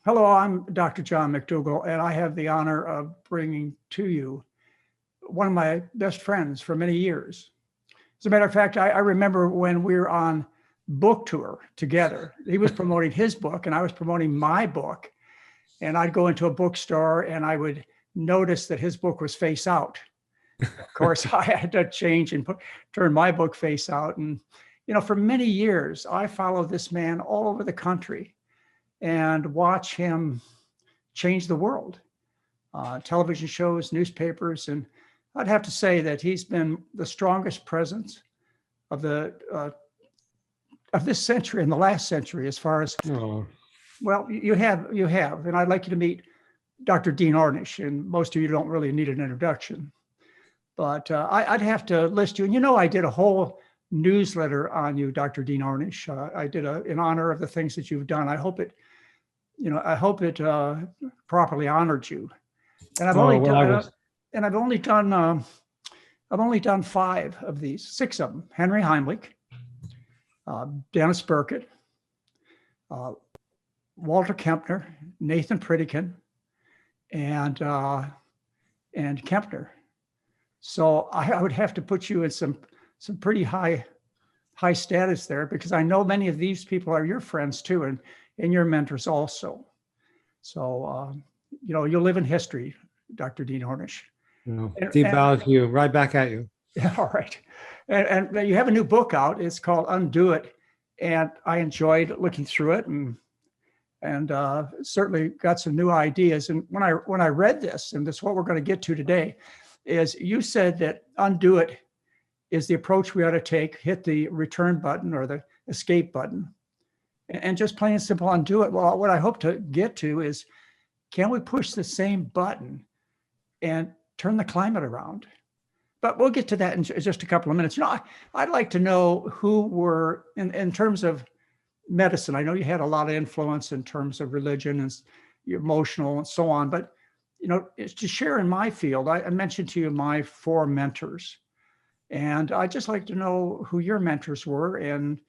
Hello, I'm Dr. John McDougall, and I have the honor of bringing to you one of my best friends for many years. As a matter of fact, I remember when we were on book tour together. He was promoting his book, and I was promoting my book. And I'd go into a bookstore, and I would notice that his book was face out. Of course, I had to change and turn my book face out. And, for many years, I followed this man all over the country and watch him change the world. Television shows, newspapers, and I'd have to say that he's been the strongest presence of this century and the last century, as far as well, you have, and I'd like you to meet Dr. Dean Ornish, and most of you don't really need an introduction, but I'd have to list you. And I did a whole newsletter on you, Dr. Dean Ornish. I did in honor of the things that you've done. I hope it properly honored you. And I've only done 5 of these, 6 of them. Henry Heimlich, Dennis Burkitt, Walter Kempner, Nathan Pritikin, and Kempner. So I would have to put you in some pretty high status there, because I know many of these people are your friends too, and your mentors also. So, you'll live in history, Dr. Dean Ornish. Deep bow to you, right back at you. Yeah, all right. And you have a new book out. It's called UnDo It. And I enjoyed looking through it and certainly got some new ideas. And when I read this, and this is what we're going to get to today, is you said that UnDo It is the approach we ought to take, hit the return button or the escape button, and just plain and simple undo it. Well, what I hope to get to is, can we push the same button and turn the climate around? But we'll get to that in just a couple of minutes. I'd like to know who were, in terms of medicine, I know you had a lot of influence in terms of religion and emotional and so on, but, it's to share in my field, I mentioned to you my 4 mentors. And I'd just like to know who your mentors were and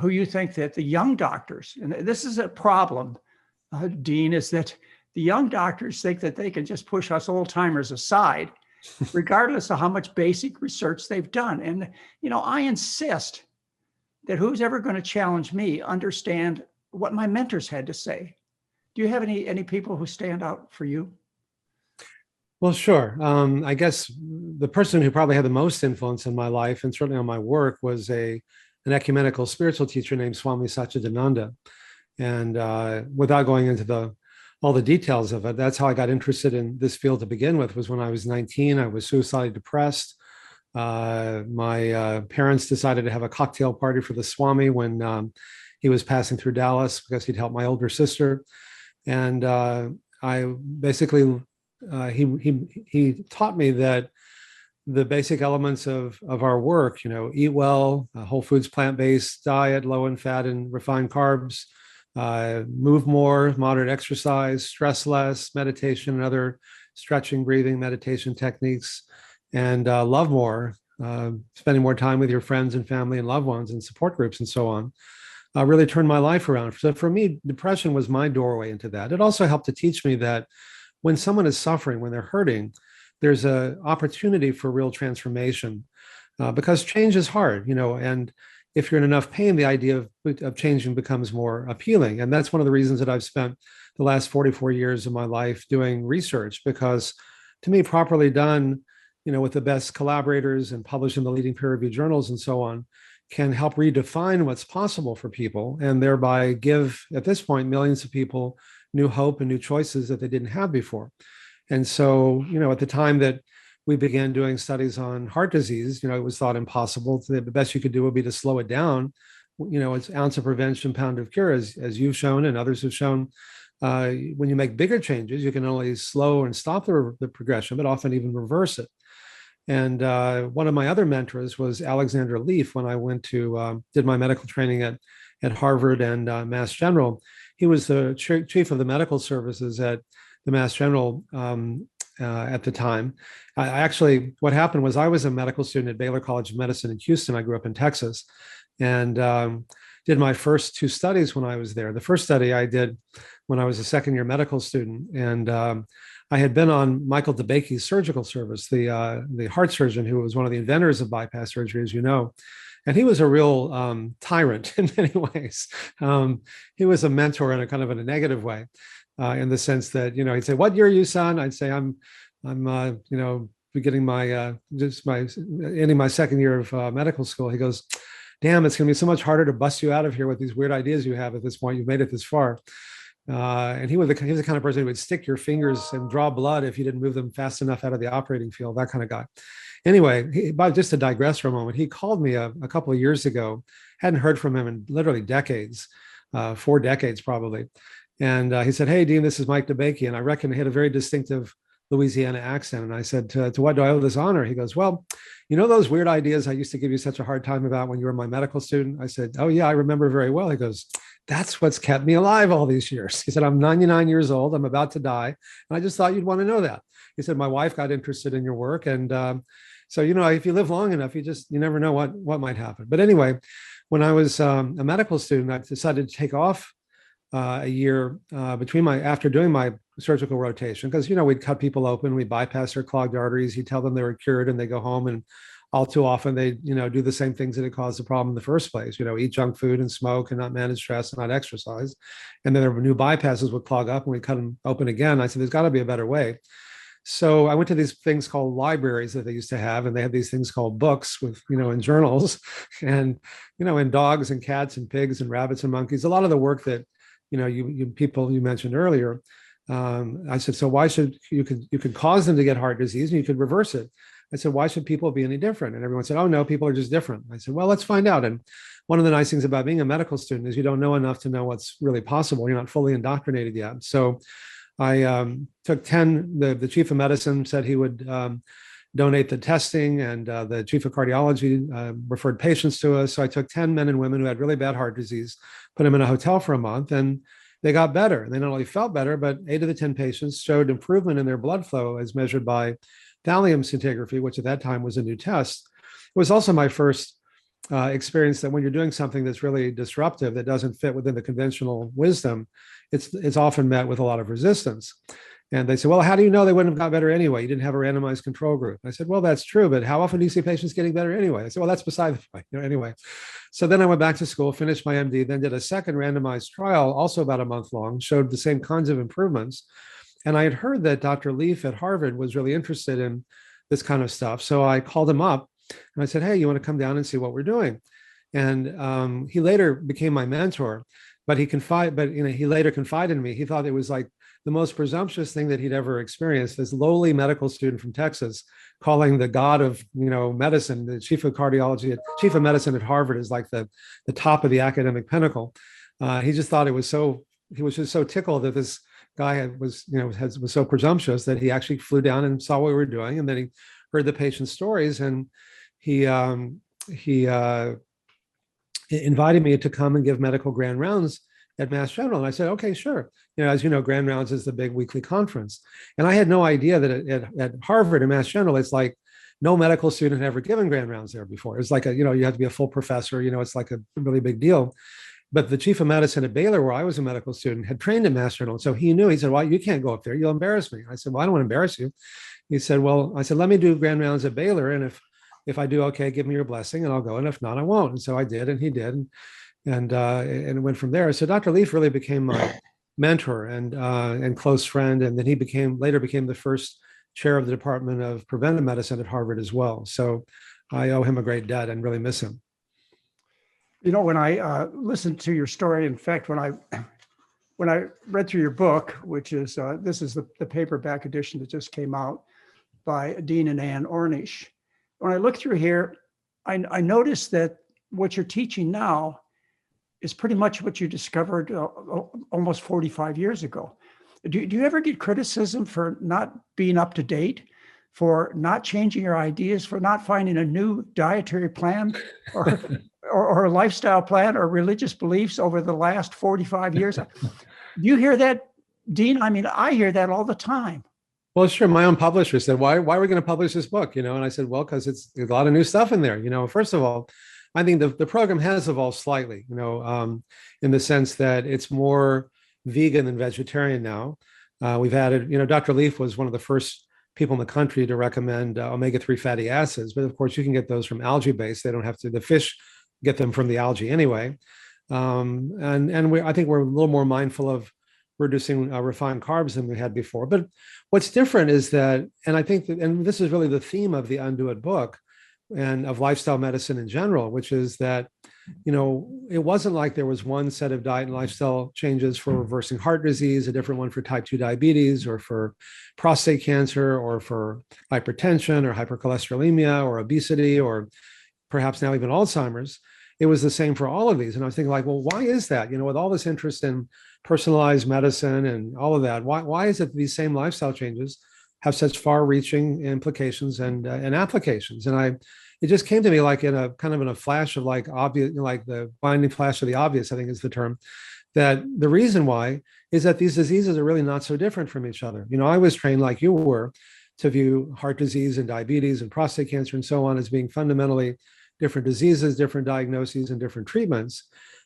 who you think that the young doctors, and this is a problem, Dean, is that the young doctors think that they can just push us old timers aside, regardless of how much basic research they've done. And, I insist that who's ever going to challenge me understand what my mentors had to say. Do you have any people who stand out for you? Well, sure. I guess the person who probably had the most influence in my life, and certainly on my work, was an ecumenical spiritual teacher named Swami Satchidananda. And without going into all the details of it, that's how I got interested in this field to begin with. Was when I was 19, I was suicidally depressed. My parents decided to have a cocktail party for the Swami when he was passing through Dallas, because he'd helped my older sister. And I basically, he taught me that the basic elements of our work, eat well, whole foods, plant-based diet, low in fat and refined carbs, move more, moderate exercise, stress less, meditation and other stretching, breathing, meditation techniques, and love more, spending more time with your friends and family and loved ones and support groups and so on, really turned my life around. So for me, depression was my doorway into that. It also helped to teach me that when someone is suffering, when they're hurting, there's an opportunity for real transformation, because change is hard, and if you're in enough pain, the idea of changing becomes more appealing. And that's one of the reasons that I've spent the last 44 years of my life doing research, because to me, properly done, with the best collaborators and published in the leading peer-reviewed journals and so on, can help redefine what's possible for people, and thereby give, at this point, millions of people new hope and new choices that they didn't have before. And so, at the time that we began doing studies on heart disease, it was thought impossible. The best you could do would be to slow it down. It's ounce of prevention, pound of cure, as you've shown and others have shown. When you make bigger changes, you can only slow and stop the progression, but often even reverse it. And one of my other mentors was Alexander Leaf. When I went to did my medical training at Harvard and Mass General, he was the chief of the medical services at the Mass General at the time. What happened was I was a medical student at Baylor College of Medicine in Houston. I grew up in Texas. And did my first two studies when I was there. The first study I did when I was a second-year medical student, and I had been on Michael DeBakey's surgical service, the heart surgeon who was one of the inventors of bypass surgery, as you know. And he was a real tyrant in many ways. He was a mentor in a kind of in a negative way, in the sense that, he'd say, "What year are you, son?" I'd say, I'm beginning ending my second year of medical school. He goes, "Damn, it's going to be so much harder to bust you out of here with these weird ideas you have at this point. You've made it this far." And he was the kind of person who would stick your fingers and draw blood if you didn't move them fast enough out of the operating field, that kind of guy. Anyway, just to digress for a moment, he called me a couple of years ago. Hadn't heard from him in literally decades, 4 decades probably. And he said, "Hey, Dean, this is Mike DeBakey." And I reckon he had a very distinctive Louisiana accent. And I said, to what do I owe this honor? He goes, "Well, those weird ideas I used to give you such a hard time about when you were my medical student?" I said, "Oh, yeah, I remember very well." He goes, "That's what's kept me alive all these years." He said, "I'm 99 years old. I'm about to die. And I just thought you'd want to know that." He said, "My wife got interested in your work. And so, if you live long enough, you never know what might happen." But anyway, when I was a medical student, I decided to take off a year after doing my surgical rotation, because we'd cut people open, we bypass their clogged arteries, you tell them they were cured, and they go home, and all too often they do the same things that had caused the problem in the first place, eat junk food and smoke and not manage stress and not exercise. And then there were new bypasses would clog up and we cut them open again. I said, there's got to be a better way. So I went to these things called libraries that they used to have, and they had these things called books with, and journals, and, and dogs and cats and pigs and rabbits and monkeys, a lot of the work that, you people you mentioned earlier. I said, so why should you could cause them to get heart disease and you could reverse it. I said, why should people be any different? And everyone said, oh no, people are just different. I said, well, let's find out. And one of the nice things about being a medical student is you don't know enough to know what's really possible. You're not fully indoctrinated yet. So I took 10, the chief of medicine said he would donate the testing, and the chief of cardiology referred patients to us. So I took 10 men and women who had really bad heart disease, put them in a hotel for a month, and they got better. And they not only felt better, but 8 of the 10 patients showed improvement in their blood flow as measured by thallium scintigraphy, which at that time was a new test. It was also my first experience that when you're doing something that's really disruptive, that doesn't fit within the conventional wisdom, it's often met with a lot of resistance. And they said, well, how do you know they wouldn't have got better anyway? You didn't have a randomized control group. I said, well, that's true, but how often do you see patients getting better anyway? I said, well, that's beside the point, anyway. So then I went back to school, finished my MD, then did a second randomized trial, also about a month long, showed the same kinds of improvements. And I had heard that Dr. Leaf at Harvard was really interested in this kind of stuff. So I called him up and I said, hey, you want to come down and see what we're doing? And he later became my mentor, but he later confided in me. He thought it was like the most presumptuous thing that he'd ever experienced. This lowly medical student from Texas calling the god of medicine, the chief of cardiology, chief of medicine at Harvard, is like the top of the academic pinnacle. He just thought he was just so tickled that this guy was so presumptuous that he actually flew down and saw what we were doing, and then he heard the patient's stories, and he invited me to come and give medical grand rounds at Mass General. And I said, okay, sure. As you know, Grand Rounds is the big weekly conference. And I had no idea that at Harvard and Mass General, it's like no medical student had ever given Grand Rounds there before. It's like you have to be a full professor, it's like a really big deal. But the chief of medicine at Baylor, where I was a medical student, had trained at Mass General. So he knew. He said, well, you can't go up there. You'll embarrass me. I said, well, I don't want to embarrass you. He said, well, I said, let me do Grand Rounds at Baylor. And if I do okay, give me your blessing and I'll go. And if not, I won't. And so I did, and he did. And it went from there. So Dr. Leaf really became my mentor and close friend. And then he later became the first chair of the Department of Preventive Medicine at Harvard as well. So I owe him a great debt and really miss him. When I listened to your story, in fact, when I read through your book, which is this is the paperback edition that just came out by Dean and Ann Ornish. When I look through here, I noticed that what you're teaching now is pretty much what you discovered almost 45 years ago. Do you ever get criticism for not being up to date, for not changing your ideas, for not finding a new dietary plan or a lifestyle plan or religious beliefs over the last 45 years? Do you hear that, Dean? I mean, I hear that all the time. Well, sure. My own publisher said, why are we going to publish this book? And I said, well, because it's a lot of new stuff in there. First of all, I think the program has evolved slightly, in the sense that it's more vegan than vegetarian now. We've added, Dr. Leaf was one of the first people in the country to recommend omega-3 fatty acids, but of course you can get those from algae based. They don't have to, the fish get them from the algae anyway. I think we're a little more mindful of reducing refined carbs than we had before. But what's different is that, and I think that, and this is really the theme of the UnDo It book and of lifestyle medicine in general, which is that, it wasn't like there was one set of diet and lifestyle changes for reversing heart disease, a different one for type 2 diabetes or for prostate cancer or for hypertension or hypercholesterolemia or obesity or perhaps now even Alzheimer's. It was the same for all of these. And I was thinking like, well, why is that? With all this interest in personalized medicine and all of that, why is it these same lifestyle changes have such far-reaching implications and applications? And it just came to me like in a kind of in a flash of like obvious, like the blinding flash of the obvious, I think is the term, that the reason why is that these diseases are really not so different from each other. I was trained like you were to view heart disease and diabetes and prostate cancer and so on as being fundamentally different diseases, different diagnoses, and different treatments.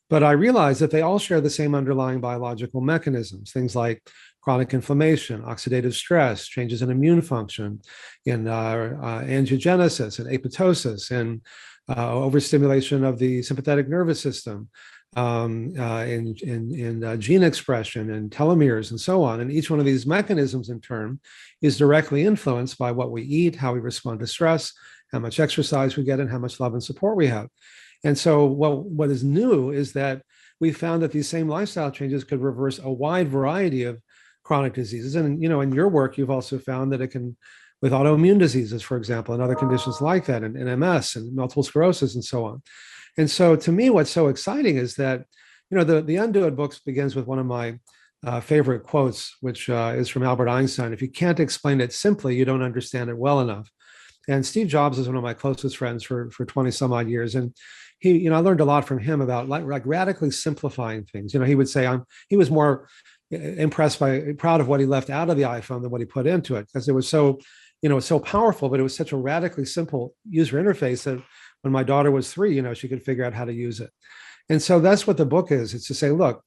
But I realized that they all share the same underlying biological mechanisms, things like chronic inflammation, oxidative stress, changes in immune function, in angiogenesis and apoptosis, and overstimulation of the sympathetic nervous system, in gene expression and telomeres and so on. And each one of these mechanisms in turn is directly influenced by what we eat, how we respond to stress, how much exercise we get, and how much love and support we have. And so what is new is that we found that these same lifestyle changes could reverse a wide variety of chronic diseases. And, in your work, you've also found that it can, with autoimmune diseases, for example, and other conditions like that, and MS and multiple sclerosis and so on. And so to me, what's so exciting is that, the UnDo It books begins with one of my favorite quotes, which is from Albert Einstein. If you can't explain it simply, you don't understand it well enough. And Steve Jobs is one of my closest friends for 20 some odd years. And he, I learned a lot from him about like radically simplifying things. He would say he was more proud of what he left out of the iPhone than what he put into it, because it was so, so powerful, but it was such a radically simple user interface that when my daughter was 3, she could figure out how to use it. And so that's what the book is. It's to say, look,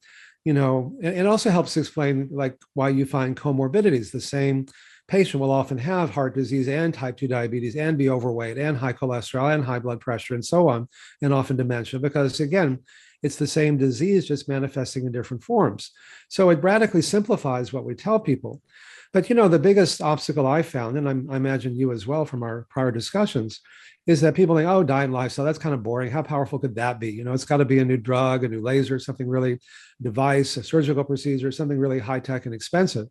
and it also helps explain like why you find comorbidities. The same patient will often have heart disease and type 2 diabetes and be overweight and high cholesterol and high blood pressure and so on, and often dementia, because again, it's the same disease, just manifesting in different forms. So it radically simplifies what we tell people. But the biggest obstacle I found, and I imagine you as well from our prior discussions, is that people think, oh, diet and lifestyle, that's kind of boring. How powerful could that be? It's got to be a new drug, a new laser, something really device, a surgical procedure, something really high tech and expensive.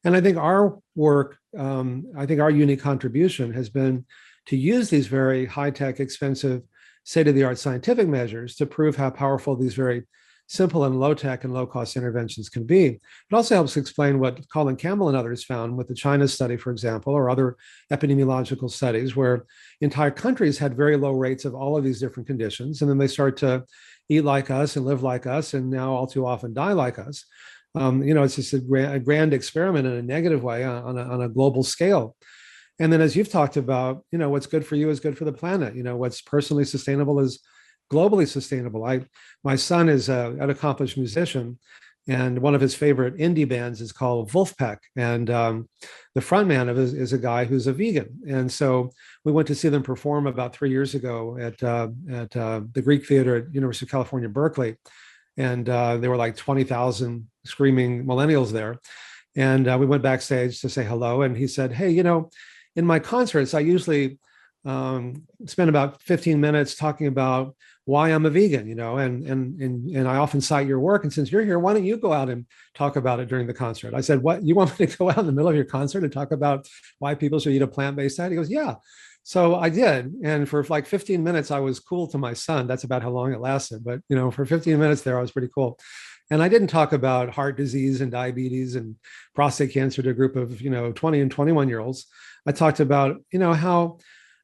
And I think our work, I think our unique contribution has been to use these very high-tech, expensive, state-of-the-art scientific measures to prove how powerful these very simple and low-tech and low-cost interventions can be. It also helps explain what Colin Campbell and others found with the China study, for example, or other epidemiological studies where entire countries had very low rates of all of these different conditions, and then they start to eat like us and live like us, and now all too often die like us. It's just a grand experiment in a negative way on a global scale. And then, as you've talked about, what's good for you is good for the planet. What's personally sustainable is globally sustainable. My son is an accomplished musician, and one of his favorite indie bands is called Wolfpack. And the frontman of it is a guy who's a vegan. And so we went to see them perform about 3 years ago at the Greek Theater at University of California, Berkeley. And there were like 20,000 screaming millennials there. And we went backstage to say hello. And he said, hey, in my concerts, I usually spend about 15 minutes talking about why I'm a vegan, and I often cite your work. And since you're here, why don't you go out and talk about it during the concert? I said, what, you want me to go out in the middle of your concert and talk about why people should eat a plant-based diet? He goes, yeah. So I did. And for like 15 minutes, I was cool to my son. That's about how long it lasted. But, for 15 minutes there, I was pretty cool. And I didn't talk about heart disease and diabetes and prostate cancer to a group of, 20 and 21-year-olds. I talked about, how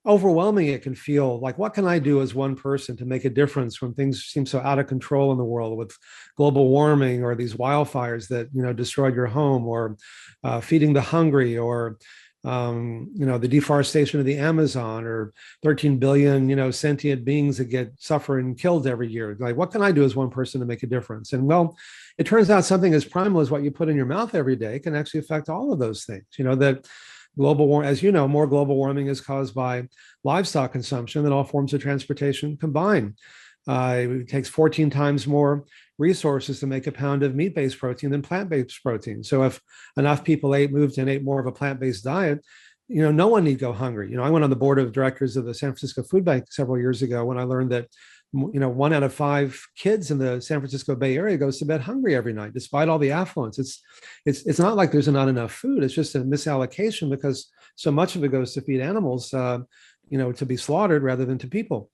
overwhelming it can feel. Like, what can I do as one person to make a difference when things seem so out of control in the world with global warming or these wildfires that, destroyed your home, or feeding the hungry, or the deforestation of the Amazon, or 13 billion, sentient beings that get suffer and killed every year. Like, what can I do as one person to make a difference? And well, it turns out something as primal as what you put in your mouth every day can actually affect all of those things. That global warming, as you know, more global warming is caused by livestock consumption than all forms of transportation combined. It takes 14 times more resources to make a pound of meat-based protein than plant-based protein. So if enough people moved and ate more of a plant-based diet, no one need go hungry. I went on the board of directors of the San Francisco Food Bank several years ago when I learned that 1 out of 5 kids in the San Francisco Bay Area goes to bed hungry every night, despite all the affluence. It's not like there's not enough food. It's just a misallocation because so much of it goes to feed animals, to be slaughtered rather than to people.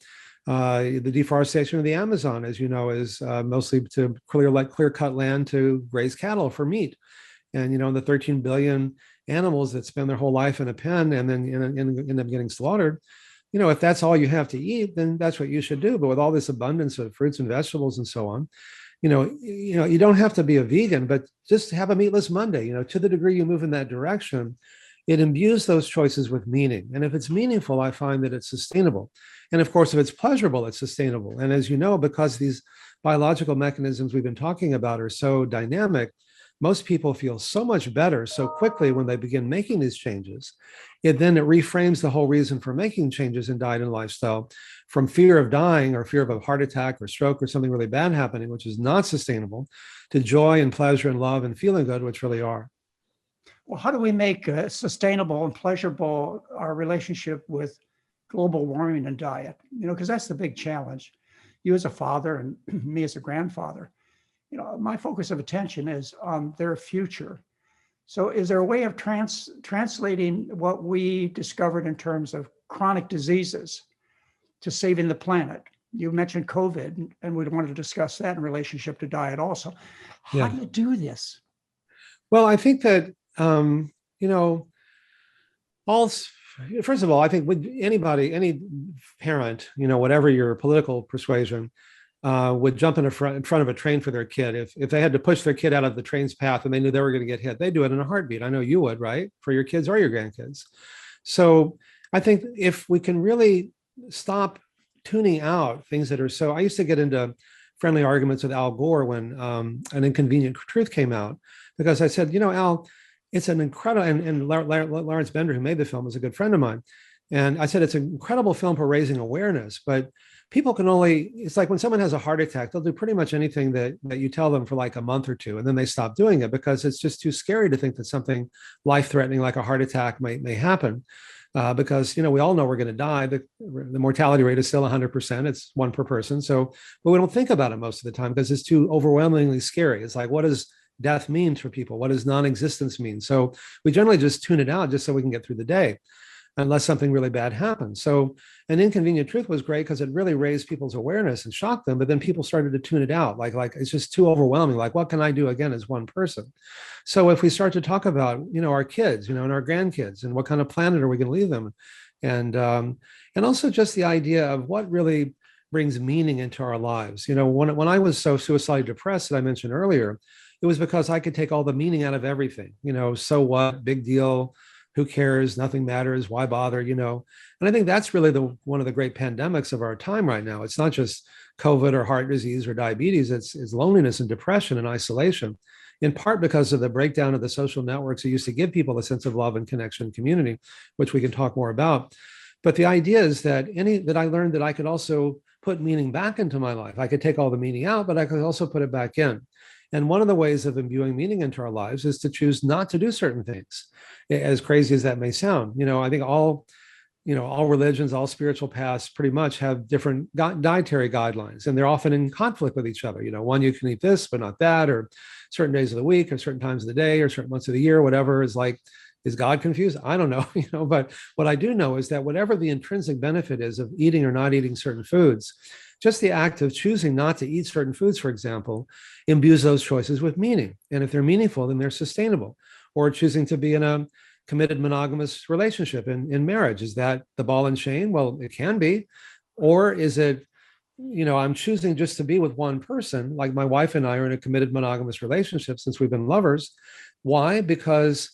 The deforestation of the Amazon, as you know, is mostly to clear cut land to graze cattle for meat. And, the 13 billion animals that spend their whole life in a pen and then end up getting slaughtered, if that's all you have to eat, then that's what you should do. But with all this abundance of fruits and vegetables and so on, you don't have to be a vegan, but just have a meatless Monday. To the degree you move in that direction, it imbues those choices with meaning. And if it's meaningful, I find that it's sustainable. And of course, if it's pleasurable, it's sustainable. And as you know, because these biological mechanisms we've been talking about are so dynamic, most people feel so much better so quickly when they begin making these changes. It reframes the whole reason for making changes in diet and lifestyle from fear of dying or fear of a heart attack or stroke or something really bad happening, which is not sustainable, to joy and pleasure and love and feeling good, which really are. Well, how do we make sustainable and pleasurable our relationship with global warming and diet? Because that's the big challenge. You as a father and me as a grandfather, my focus of attention is on their future. So is there a way of translating what we discovered in terms of chronic diseases to saving the planet? You mentioned COVID, and we wanted to discuss that in relationship to diet also. How do you do this? Well, I think that, first of all, I think with any parent, whatever your political persuasion, would jump in front of a train for their kid. If they had to push their kid out of the train's path and they knew they were going to get hit, they'd do it in a heartbeat. I know you would, right? For your kids or your grandkids. So I think if we can really stop tuning out things that are so, I used to get into friendly arguments with Al Gore when An Inconvenient Truth came out, because I said, Al, it's an incredible, and Lawrence Bender, who made the film, is a good friend of mine. And I said, it's an incredible film for raising awareness, but people can it's like when someone has a heart attack, they'll do pretty much anything that you tell them for like a month or two, and then they stop doing it because it's just too scary to think that something life-threatening like a heart attack may happen. Because, we all know we're going to die. The mortality rate is still 100%. It's 1 per person. But we don't think about it most of the time because it's too overwhelmingly scary. It's like, what does death mean for people? What does non-existence mean? So we generally just tune it out just so we can get through the day, unless something really bad happens. So An Inconvenient Truth was great because it really raised people's awareness and shocked them, but then people started to tune it out. Like it's just too overwhelming. Like, what can I do again as one person? So if we start to talk about, our kids, and our grandkids, and what kind of planet are we going to leave them? And also just the idea of what really brings meaning into our lives. When I was so suicidally depressed that I mentioned earlier, it was because I could take all the meaning out of everything. So what, big deal, who cares? Nothing matters. Why bother? And I think that's really one of the great pandemics of our time right now. It's not just COVID or heart disease or diabetes. It's loneliness and depression and isolation, in part because of the breakdown of the social networks that used to give people a sense of love and connection and community, which we can talk more about. But the idea is that I learned that I could also put meaning back into my life. I could take all the meaning out, but I could also put it back in. And one of the ways of imbuing meaning into our lives is to choose not to do certain things, as crazy as that may sound. I think all religions, all spiritual paths pretty much have different dietary guidelines, and they're often in conflict with each other. One, you can eat this, but not that, or certain days of the week, or certain times of the day, or certain months of the year, whatever. Is God confused? I don't know, but what I do know is that whatever the intrinsic benefit is of eating or not eating certain foods, just the act of choosing not to eat certain foods, for example, imbues those choices with meaning. And if they're meaningful, then they're sustainable. Or choosing to be in a committed monogamous relationship in marriage, is that the ball and chain? Well, it can be. Or is it, I'm choosing just to be with one person, like my wife and I are in a committed monogamous relationship since we've been lovers. Why? Because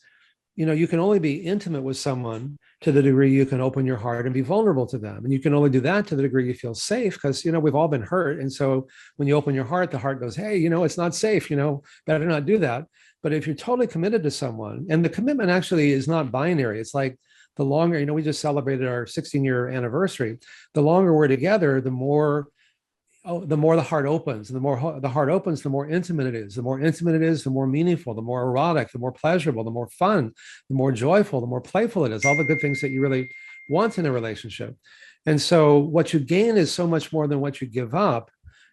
you can only be intimate with someone to the degree you can open your heart and be vulnerable to them. And you can only do that to the degree you feel safe, because, we've all been hurt. And so when you open your heart, the heart goes, hey, it's not safe, better not do that. But if you're totally committed to someone, and the commitment actually is not binary, it's like the longer, we just celebrated our 16-year anniversary. The longer we're together, the more the heart opens. And the more the heart opens, the more intimate it is. The more intimate it is, the more meaningful, the more erotic, the more pleasurable, the more fun, the more joyful, the more playful it is. All the good things that you really want in a relationship. And so what you gain is so much more than what you give up.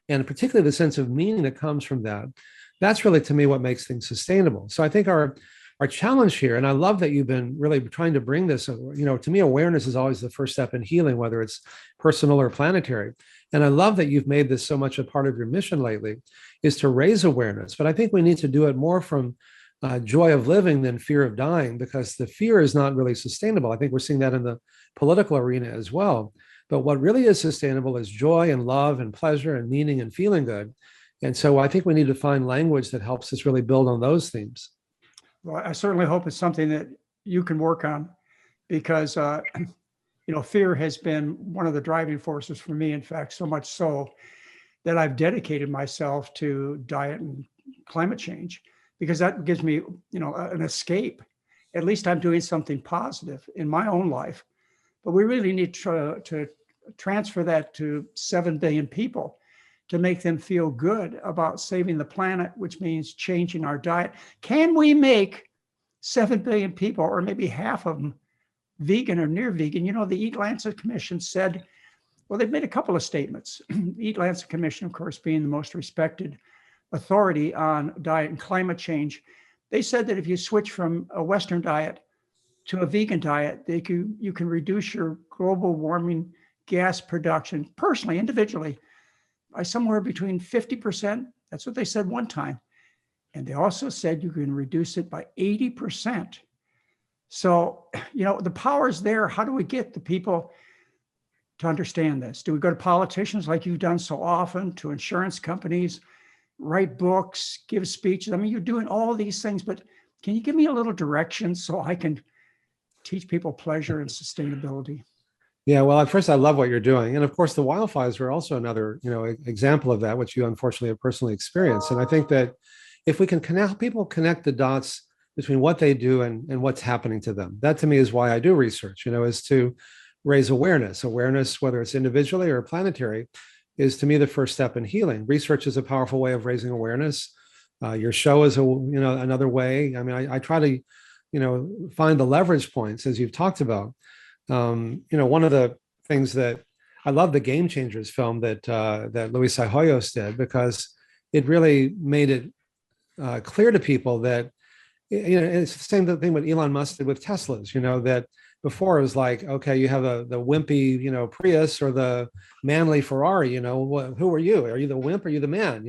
And particularly the sense of meaning that comes from that. That's really, to me, what makes things sustainable. So I think our challenge here, and I love that you've been really trying to bring this, to me, awareness is always the first step in healing, whether it's personal or planetary. And I love that you've made this so much a part of your mission lately, is to raise awareness. But I think we need to do it more from joy of living than fear of dying, because the fear is not really sustainable. I think we're seeing that in the political arena as well. But what really is sustainable is joy and love and pleasure and meaning and feeling good. And so I think we need to find language that helps us really build on those themes. Well, I certainly hope it's something that you can work on, because fear has been one of the driving forces for me. In fact, so much so that I've dedicated myself to diet and climate change, because that gives me, an escape. At least I'm doing something positive in my own life. But we really need to transfer that to 7 billion people to make them feel good about saving the planet, which means changing our diet. Can we make 7 billion people, or maybe half of them, vegan or near vegan? The Eat Lancet Commission said, well, they've made a couple of statements. The Eat Lancet Commission, of course, being the most respected authority on diet and climate change, they said that if you switch from a Western diet to a vegan diet, you can reduce your global warming gas production personally, individually, by somewhere between 50%. That's what they said one time. And they also said you can reduce it by 80%. So, the power's there. How do we get the people to understand this? Do we go to politicians like you've done so often, to insurance companies, write books, give speeches? I mean, you're doing all these things, but can you give me a little direction so I can teach people pleasure and sustainability? Yeah, well, at first, I love what you're doing. And of course, the wildfires are also another, example of that, which you unfortunately have personally experienced. And I think that if we can help people connect the dots between what they do and what's happening to them, that to me is why I do research, is to raise awareness. Awareness, whether it's individually or planetary, is to me the first step in healing. Research is a powerful way of raising awareness. Your show is another way. I mean, I try to, find the leverage points, as you've talked about. One of the things that I love, the Game Changers film that Luis Hoyos did, because it really made it clear to people that, it's the same thing what Elon Musk did with Teslas, that before it was like, okay, you have the wimpy, Prius or the manly Ferrari, who are you? Are you the wimp? Or are you the man,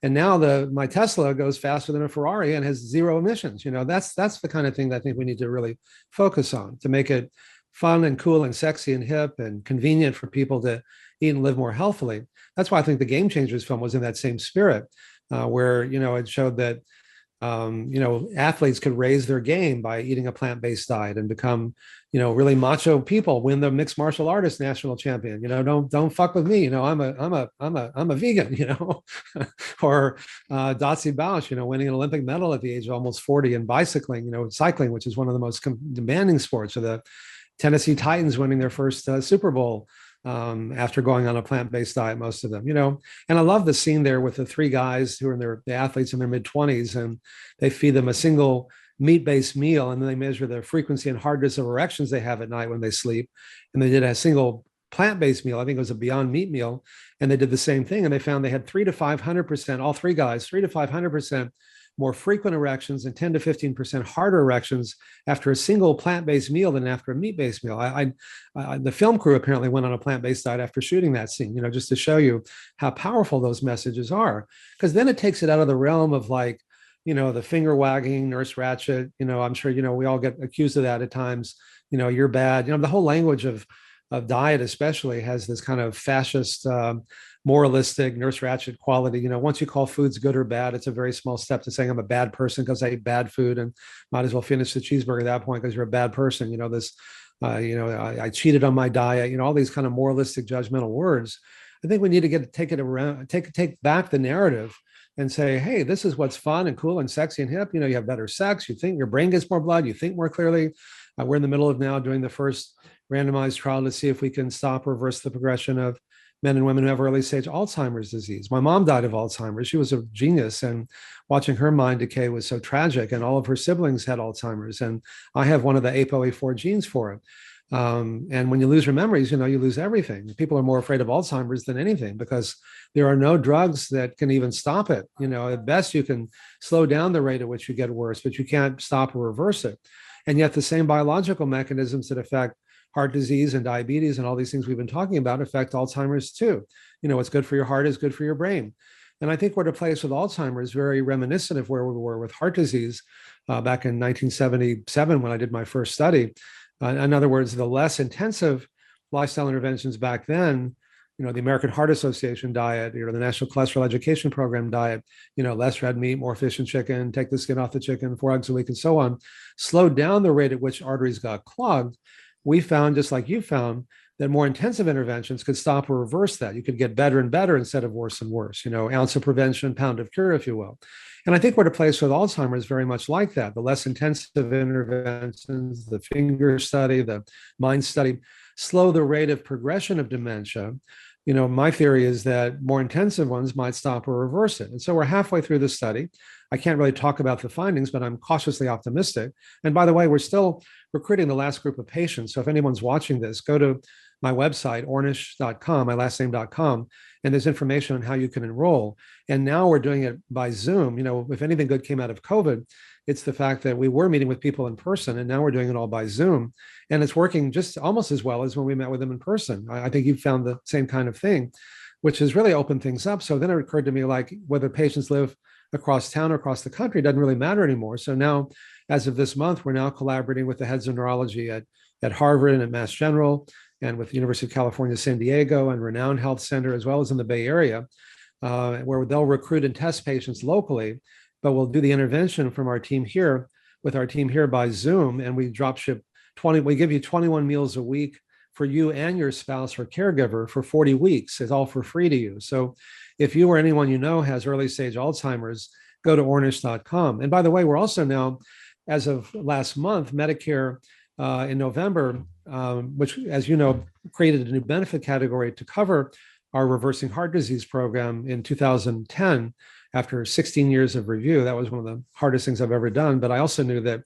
And now my Tesla goes faster than a Ferrari and has zero emissions. That's the kind of thing that I think we need to really focus on, to make it fun and cool and sexy and hip and convenient for people to eat and live more healthily. That's why I think the Game Changers film was in that same spirit, where, it showed that, athletes could raise their game by eating a plant-based diet and become, really macho people, win the mixed martial artist national champion. Don't fuck with me. I'm a vegan. Or Dotsie Bausch, winning an Olympic medal at the age of almost 40 in bicycling. Cycling, which is one of the most demanding sports, or the Tennessee Titans winning their first Super Bowl after going on a plant-based diet, most of them, And I love the scene there with the three guys who are the athletes in their mid-20s, and they feed them a single meat-based meal, and then they measure the frequency and hardness of erections they have at night when they sleep. And they did a single plant-based meal. I think it was a Beyond Meat meal. And they did the same thing. And they found they had 300 to 500%, all three guys, 300 to 500% more frequent erections and 10 to 15% harder erections after a single plant-based meal than after a meat-based meal. The film crew apparently went on a plant-based diet after shooting that scene, just to show you how powerful those messages are. Because then it takes it out of the realm of like, the finger wagging, Nurse Ratched, I'm sure, we all get accused of that at times, you're bad. The whole language of diet especially has this kind of fascist moralistic, Nurse Ratched quality. Once you call foods good or bad, it's a very small step to saying I'm a bad person because I ate bad food, and might as well finish the cheeseburger at that point because you're a bad person. I cheated on my diet. All these kind of moralistic, judgmental words. I think we need to take back the narrative and say, hey, this is what's fun and cool and sexy and hip. You have better sex. You think your brain gets more blood. You think more clearly. We're in the middle of now doing the first randomized trial to see if we can stop or reverse the progression of men and women who have early stage Alzheimer's disease. My mom died of Alzheimer's. She was a genius, and watching her mind decay was so tragic. And all of her siblings had Alzheimer's, and I have one of the ApoE4 genes for it. And when you lose your memories, you lose everything. People are more afraid of Alzheimer's than anything because there are no drugs that can even stop it. At best, you can slow down the rate at which you get worse, but you can't stop or reverse it. And yet the same biological mechanisms that affect heart disease and diabetes and all these things we've been talking about affect Alzheimer's too. What's good for your heart is good for your brain. And I think we're at a place with Alzheimer's very reminiscent of where we were with heart disease back in 1977 when I did my first study. In other words, the less intensive lifestyle interventions back then, the American Heart Association diet, the National Cholesterol Education Program diet, less red meat, more fish and chicken, take the skin off the chicken 4 eggs a week and so on, slowed down the rate at which arteries got clogged. We found, just like you found, that more intensive interventions could stop or reverse that. You could get better and better instead of worse and worse, ounce of prevention, pound of cure, if you will. And I think we're at a place with Alzheimer's very much like that. The less intensive interventions, the finger study, the mind study, slow the rate of progression of dementia. My theory is that more intensive ones might stop or reverse it. And so we're halfway through the study. I can't really talk about the findings, but I'm cautiously optimistic. And by the way, we're still recruiting the last group of patients. So if anyone's watching this, go to my website, Ornish.com, my last name.com, and there's information on how you can enroll. And now we're doing it by Zoom. If anything good came out of COVID, it's the fact that we were meeting with people in person, and now we're doing it all by Zoom. And it's working just almost as well as when we met with them in person. I think you've found the same kind of thing, which has really opened things up. So then it occurred to me, like, whether patients live across town or across the country doesn't really matter anymore. So now, as of this month, we're now collaborating with the heads of neurology at Harvard and at Mass General, and with the University of California, San Diego, and Renown Health Center, as well as in the Bay Area, where they'll recruit and test patients locally, but we'll do the intervention from our team here, with our team here by Zoom, and we drop ship we give you 21 meals a week for you and your spouse or caregiver for 40 weeks. It's all for free to you. So if you or anyone has early stage Alzheimer's, go to Ornish.com. And by the way, we're also now, as of last month, Medicare in November, which, as you know, created a new benefit category to cover our reversing heart disease program in 2010. After 16 years of review, that was one of the hardest things I've ever done. But I also knew that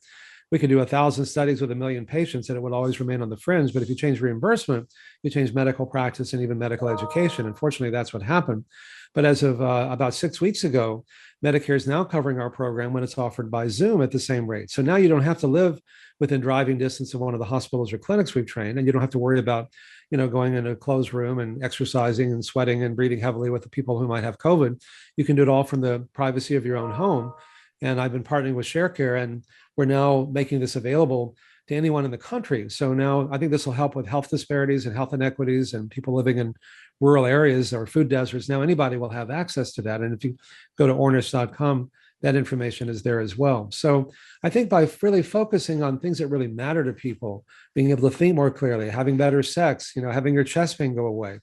we could do 1,000 studies with 1 million patients and it would always remain on the fringe. But if you change reimbursement, you change medical practice and even medical education. Unfortunately, that's what happened. But as of about 6 weeks ago, Medicare is now covering our program when it's offered by Zoom at the same rate. So now you don't have to live within driving distance of one of the hospitals or clinics we've trained, and you don't have to worry about, going in a closed room and exercising and sweating and breathing heavily with the people who might have COVID. You can do it all from the privacy of your own home. And I've been partnering with ShareCare, and we're now making this available to anyone in the country. So now I think this will help with health disparities and health inequities and people living in rural areas or food deserts. Now anybody will have access to that. And if you go to Ornish.com, that information is there as well. So I think by really focusing on things that really matter to people, being able to think more clearly, having better sex, having your chest pain go away,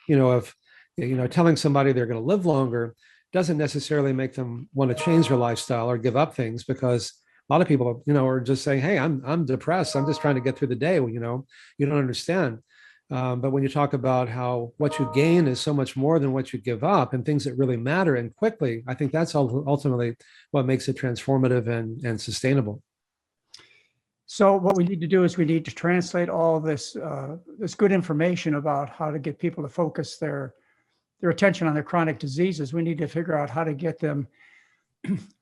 if telling somebody they're going to live longer doesn't necessarily make them want to change their lifestyle or give up things, because a lot of people, are just saying, hey, I'm depressed. I'm just trying to get through the day. Well, you don't understand. But when you talk about how what you gain is so much more than what you give up and things that really matter and quickly, I think that's ultimately what makes it transformative and sustainable. So what we need to do is we need to translate all this good information about how to get people to focus their attention on their chronic diseases. We need to figure out how to get them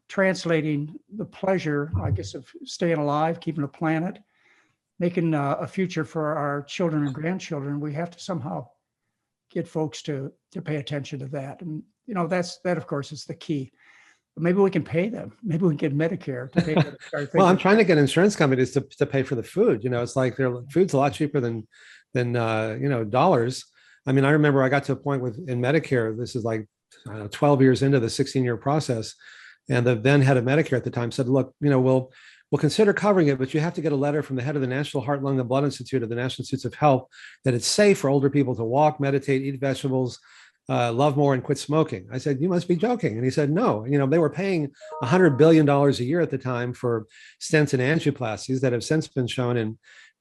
translating the pleasure, I guess, of staying alive, keeping the planet, making a future for our children and grandchildren. We have to somehow get folks to pay attention to that. And, that, of course, is the key. But maybe we can pay them. Maybe we can get Medicare to pay for the Well, I'm trying to get insurance companies to pay for the food. It's like their food's a lot cheaper than dollars. I mean, I remember I got to a point in Medicare, this is like 12 years into the 16-year process. And the then head of Medicare at the time said, look, we'll consider covering it, but you have to get a letter from the head of the National Heart, Lung, and Blood Institute of the National Institutes of Health that it's safe for older people to walk, meditate, eat vegetables, love more, and quit smoking. I said, you must be joking. And he said, no, they were paying $100 billion a year at the time for stents and angioplasties that have since been shown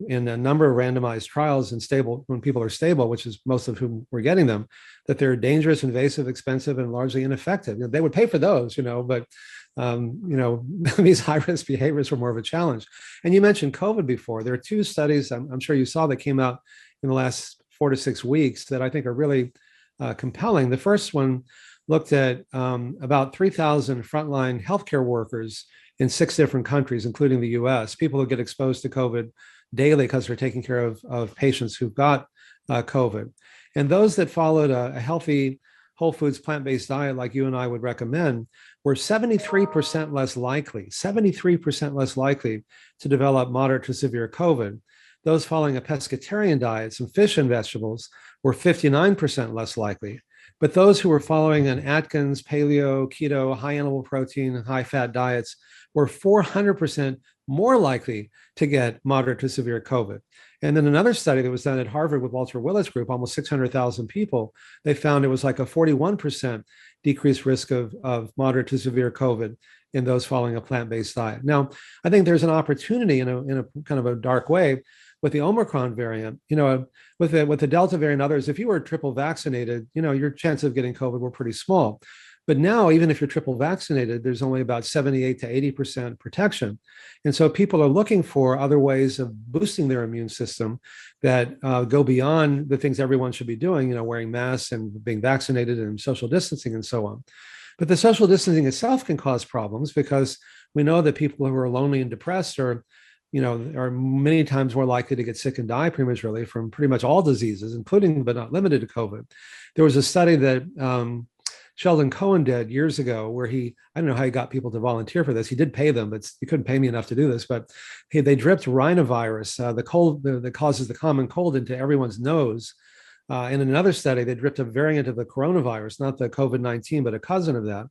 in a number of randomized trials and stable, when people are stable, which is most of whom were getting them, that they're dangerous, invasive, expensive, and largely ineffective. They would pay for those, but these high-risk behaviors were more of a challenge. And you mentioned COVID before. There are two studies I'm sure you saw that came out in the last 4 to 6 weeks that I think are really compelling. The first one looked at about 3,000 frontline healthcare workers in 6 different countries, including the US, people who get exposed to COVID daily because they're taking care of patients who've got COVID. And those that followed a healthy, whole foods, plant-based diet like you and I would recommend were 73% less likely to develop moderate to severe COVID. Those following a pescatarian diet, some fish and vegetables, were 59% less likely. But those who were following an Atkins, paleo, keto, high animal protein, high fat diets were 400% more likely to get moderate to severe COVID. And then another study that was done at Harvard with Walter Willis Group, almost 600,000 people, they found it was like a 41% decreased risk of moderate to severe COVID in those following a plant-based diet. Now, I think there's an opportunity in a kind of a dark way with the Omicron variant, with the Delta variant and others. If you were triple vaccinated, your chances of getting COVID were pretty small. But now, even if you're triple vaccinated, there's only about 78 to 80% protection. And so people are looking for other ways of boosting their immune system that go beyond the things everyone should be doing, wearing masks and being vaccinated and social distancing and so on. But the social distancing itself can cause problems because we know that people who are lonely and depressed are many times more likely to get sick and die prematurely from pretty much all diseases, including but not limited to COVID. There was a study that Sheldon Cohen did years ago where I don't know how he got people to volunteer for this. He did pay them, but he couldn't pay me enough to do this. But they dripped rhinovirus, the cold that causes the common cold, into everyone's nose. In another study, they dripped a variant of the coronavirus, not the COVID-19, but a cousin of that.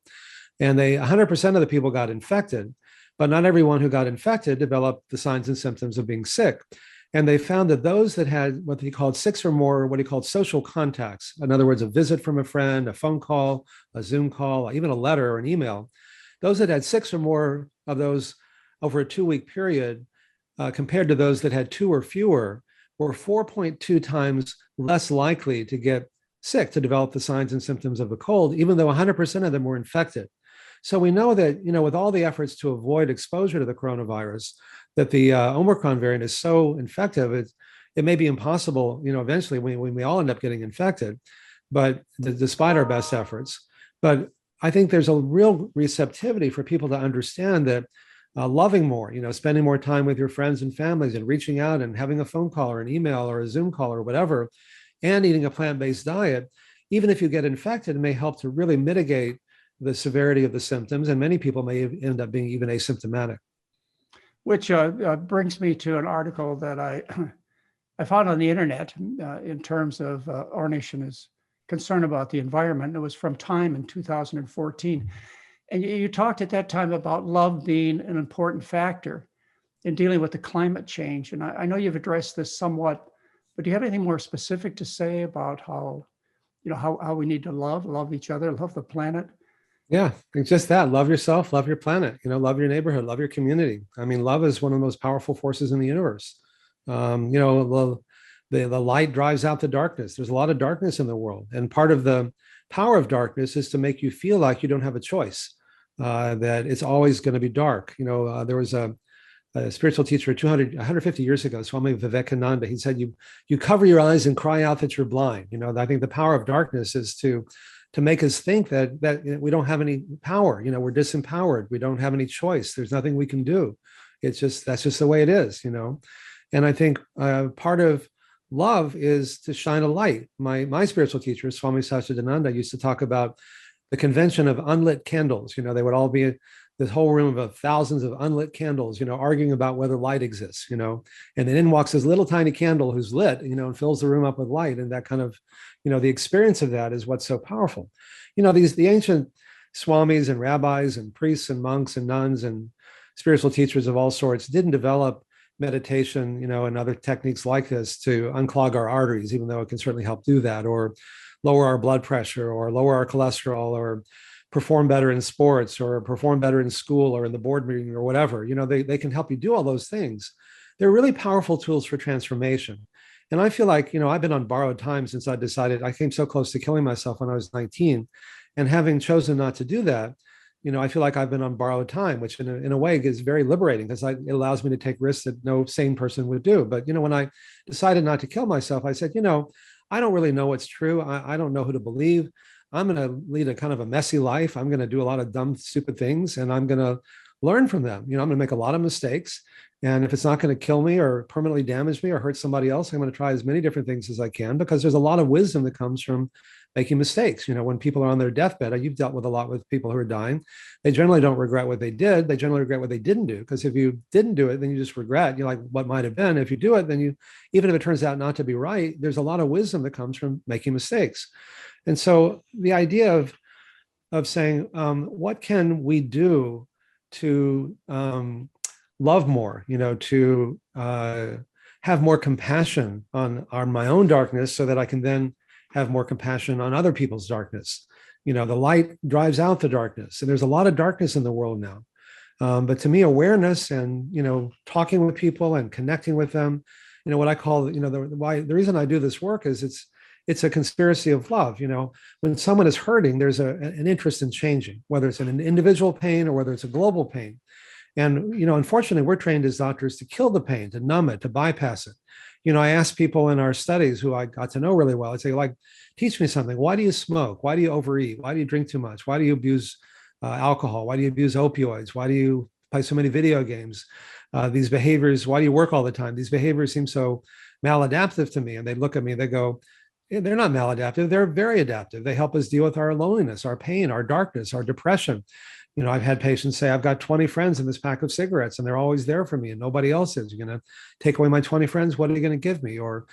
And 100% of the people got infected, but not everyone who got infected developed the signs and symptoms of being sick. And they found that those that had what they called 6 or more, what he called social contacts, in other words, a visit from a friend, a phone call, a Zoom call, even a letter or an email, those that had 6 or more of those over a 2-week period, compared to those that had 2 or fewer, were 4.2 times less likely to get sick, to develop the signs and symptoms of a cold, even though 100% of them were infected. So we know that, with all the efforts to avoid exposure to the coronavirus, that the Omicron variant is so infective, it may be impossible, eventually when we all end up getting infected, but despite our best efforts. But I think there's a real receptivity for people to understand that loving more, spending more time with your friends and families and reaching out and having a phone call or an email or a Zoom call or whatever, and eating a plant-based diet, even if you get infected, may help to really mitigate the severity of the symptoms. And many people may end up being even asymptomatic. Which brings me to an article that I found on the internet in terms of Ornish and his concern about the environment. It was from Time in 2014. And you talked at that time about love being an important factor in dealing with the climate change. And I know you've addressed this somewhat, but do you have anything more specific to say about how we need to love each other, love the planet? Yeah, it's just that. Love yourself, love your planet, love your neighborhood, love your community. I mean, love is one of the most powerful forces in the universe. The light drives out the darkness. There's a lot of darkness in the world. And part of the power of darkness is to make you feel like you don't have a choice, that it's always going to be dark. There was a spiritual teacher 150 years ago, Swami Vivekananda. He said, you cover your eyes and cry out that you're blind. I think the power of darkness is to make us think that we don't have any power, we're disempowered. We don't have any choice. There's nothing we can do. That's just the way it is, And I think part of love is to shine a light. My spiritual teacher, Swami Satchidananda, used to talk about the convention of unlit candles. They would all be this whole room of thousands of unlit candles, arguing about whether light exists, and then in walks this little tiny candle who's lit, and fills the room up with light. And that kind of, the experience of that is what's so powerful. The ancient swamis and rabbis and priests and monks and nuns and spiritual teachers of all sorts didn't develop meditation, and other techniques like this to unclog our arteries, even though it can certainly help do that, or lower our blood pressure, or lower our cholesterol, or perform better in sports, or perform better in school, or in the board meeting, or whatever. They can help you do all those things. They're really powerful tools for transformation. And I feel like, I've been on borrowed time since I decided. I came so close to killing myself when I was 19. And having chosen not to do that, I feel like I've been on borrowed time, which in a way is very liberating, because it allows me to take risks that no sane person would do. But, when I decided not to kill myself, I said, I don't really know what's true. I don't know who to believe. I'm going to lead a kind of a messy life. I'm going to do a lot of dumb, stupid things, and I'm going to learn from them. I'm going to make a lot of mistakes. And if it's not going to kill me or permanently damage me or hurt somebody else, I'm going to try as many different things as I can, because there's a lot of wisdom that comes from making mistakes. When people are on their deathbed, you've dealt with a lot with people who are dying. They generally don't regret what they did. They generally regret what they didn't do. Because if you didn't do it, then you just regret, like what might have been. If you do it, then even if it turns out not to be right, there's a lot of wisdom that comes from making mistakes. And so the idea of saying, what can we do to love more, to have more compassion on my own darkness, so that I can then have more compassion on other people's darkness. The light drives out the darkness, and there's a lot of darkness in the world now. But to me, awareness and, talking with people and connecting with them, what I call, the reason I do this work is it's a conspiracy of love. When someone is hurting, there's an interest in changing, whether it's an individual pain or whether it's a global pain. And, unfortunately, we're trained as doctors to kill the pain, to numb it, to bypass it. I ask people in our studies who I got to know really well, I'd say, teach me something. Why do you smoke? Why do you overeat? Why do you drink too much? Why do you abuse alcohol? Why do you abuse opioids? Why do you play so many video games? These behaviors, why do you work all the time? These behaviors seem so maladaptive to me. And they look at me, they go, they're not maladaptive. They're very adaptive. They help us deal with our loneliness, our pain, our darkness, our depression. I've had patients say, I've got 20 friends in this pack of cigarettes, and they're always there for me, and nobody else is. You're going to take away my 20 friends. What are you going to give me? Or,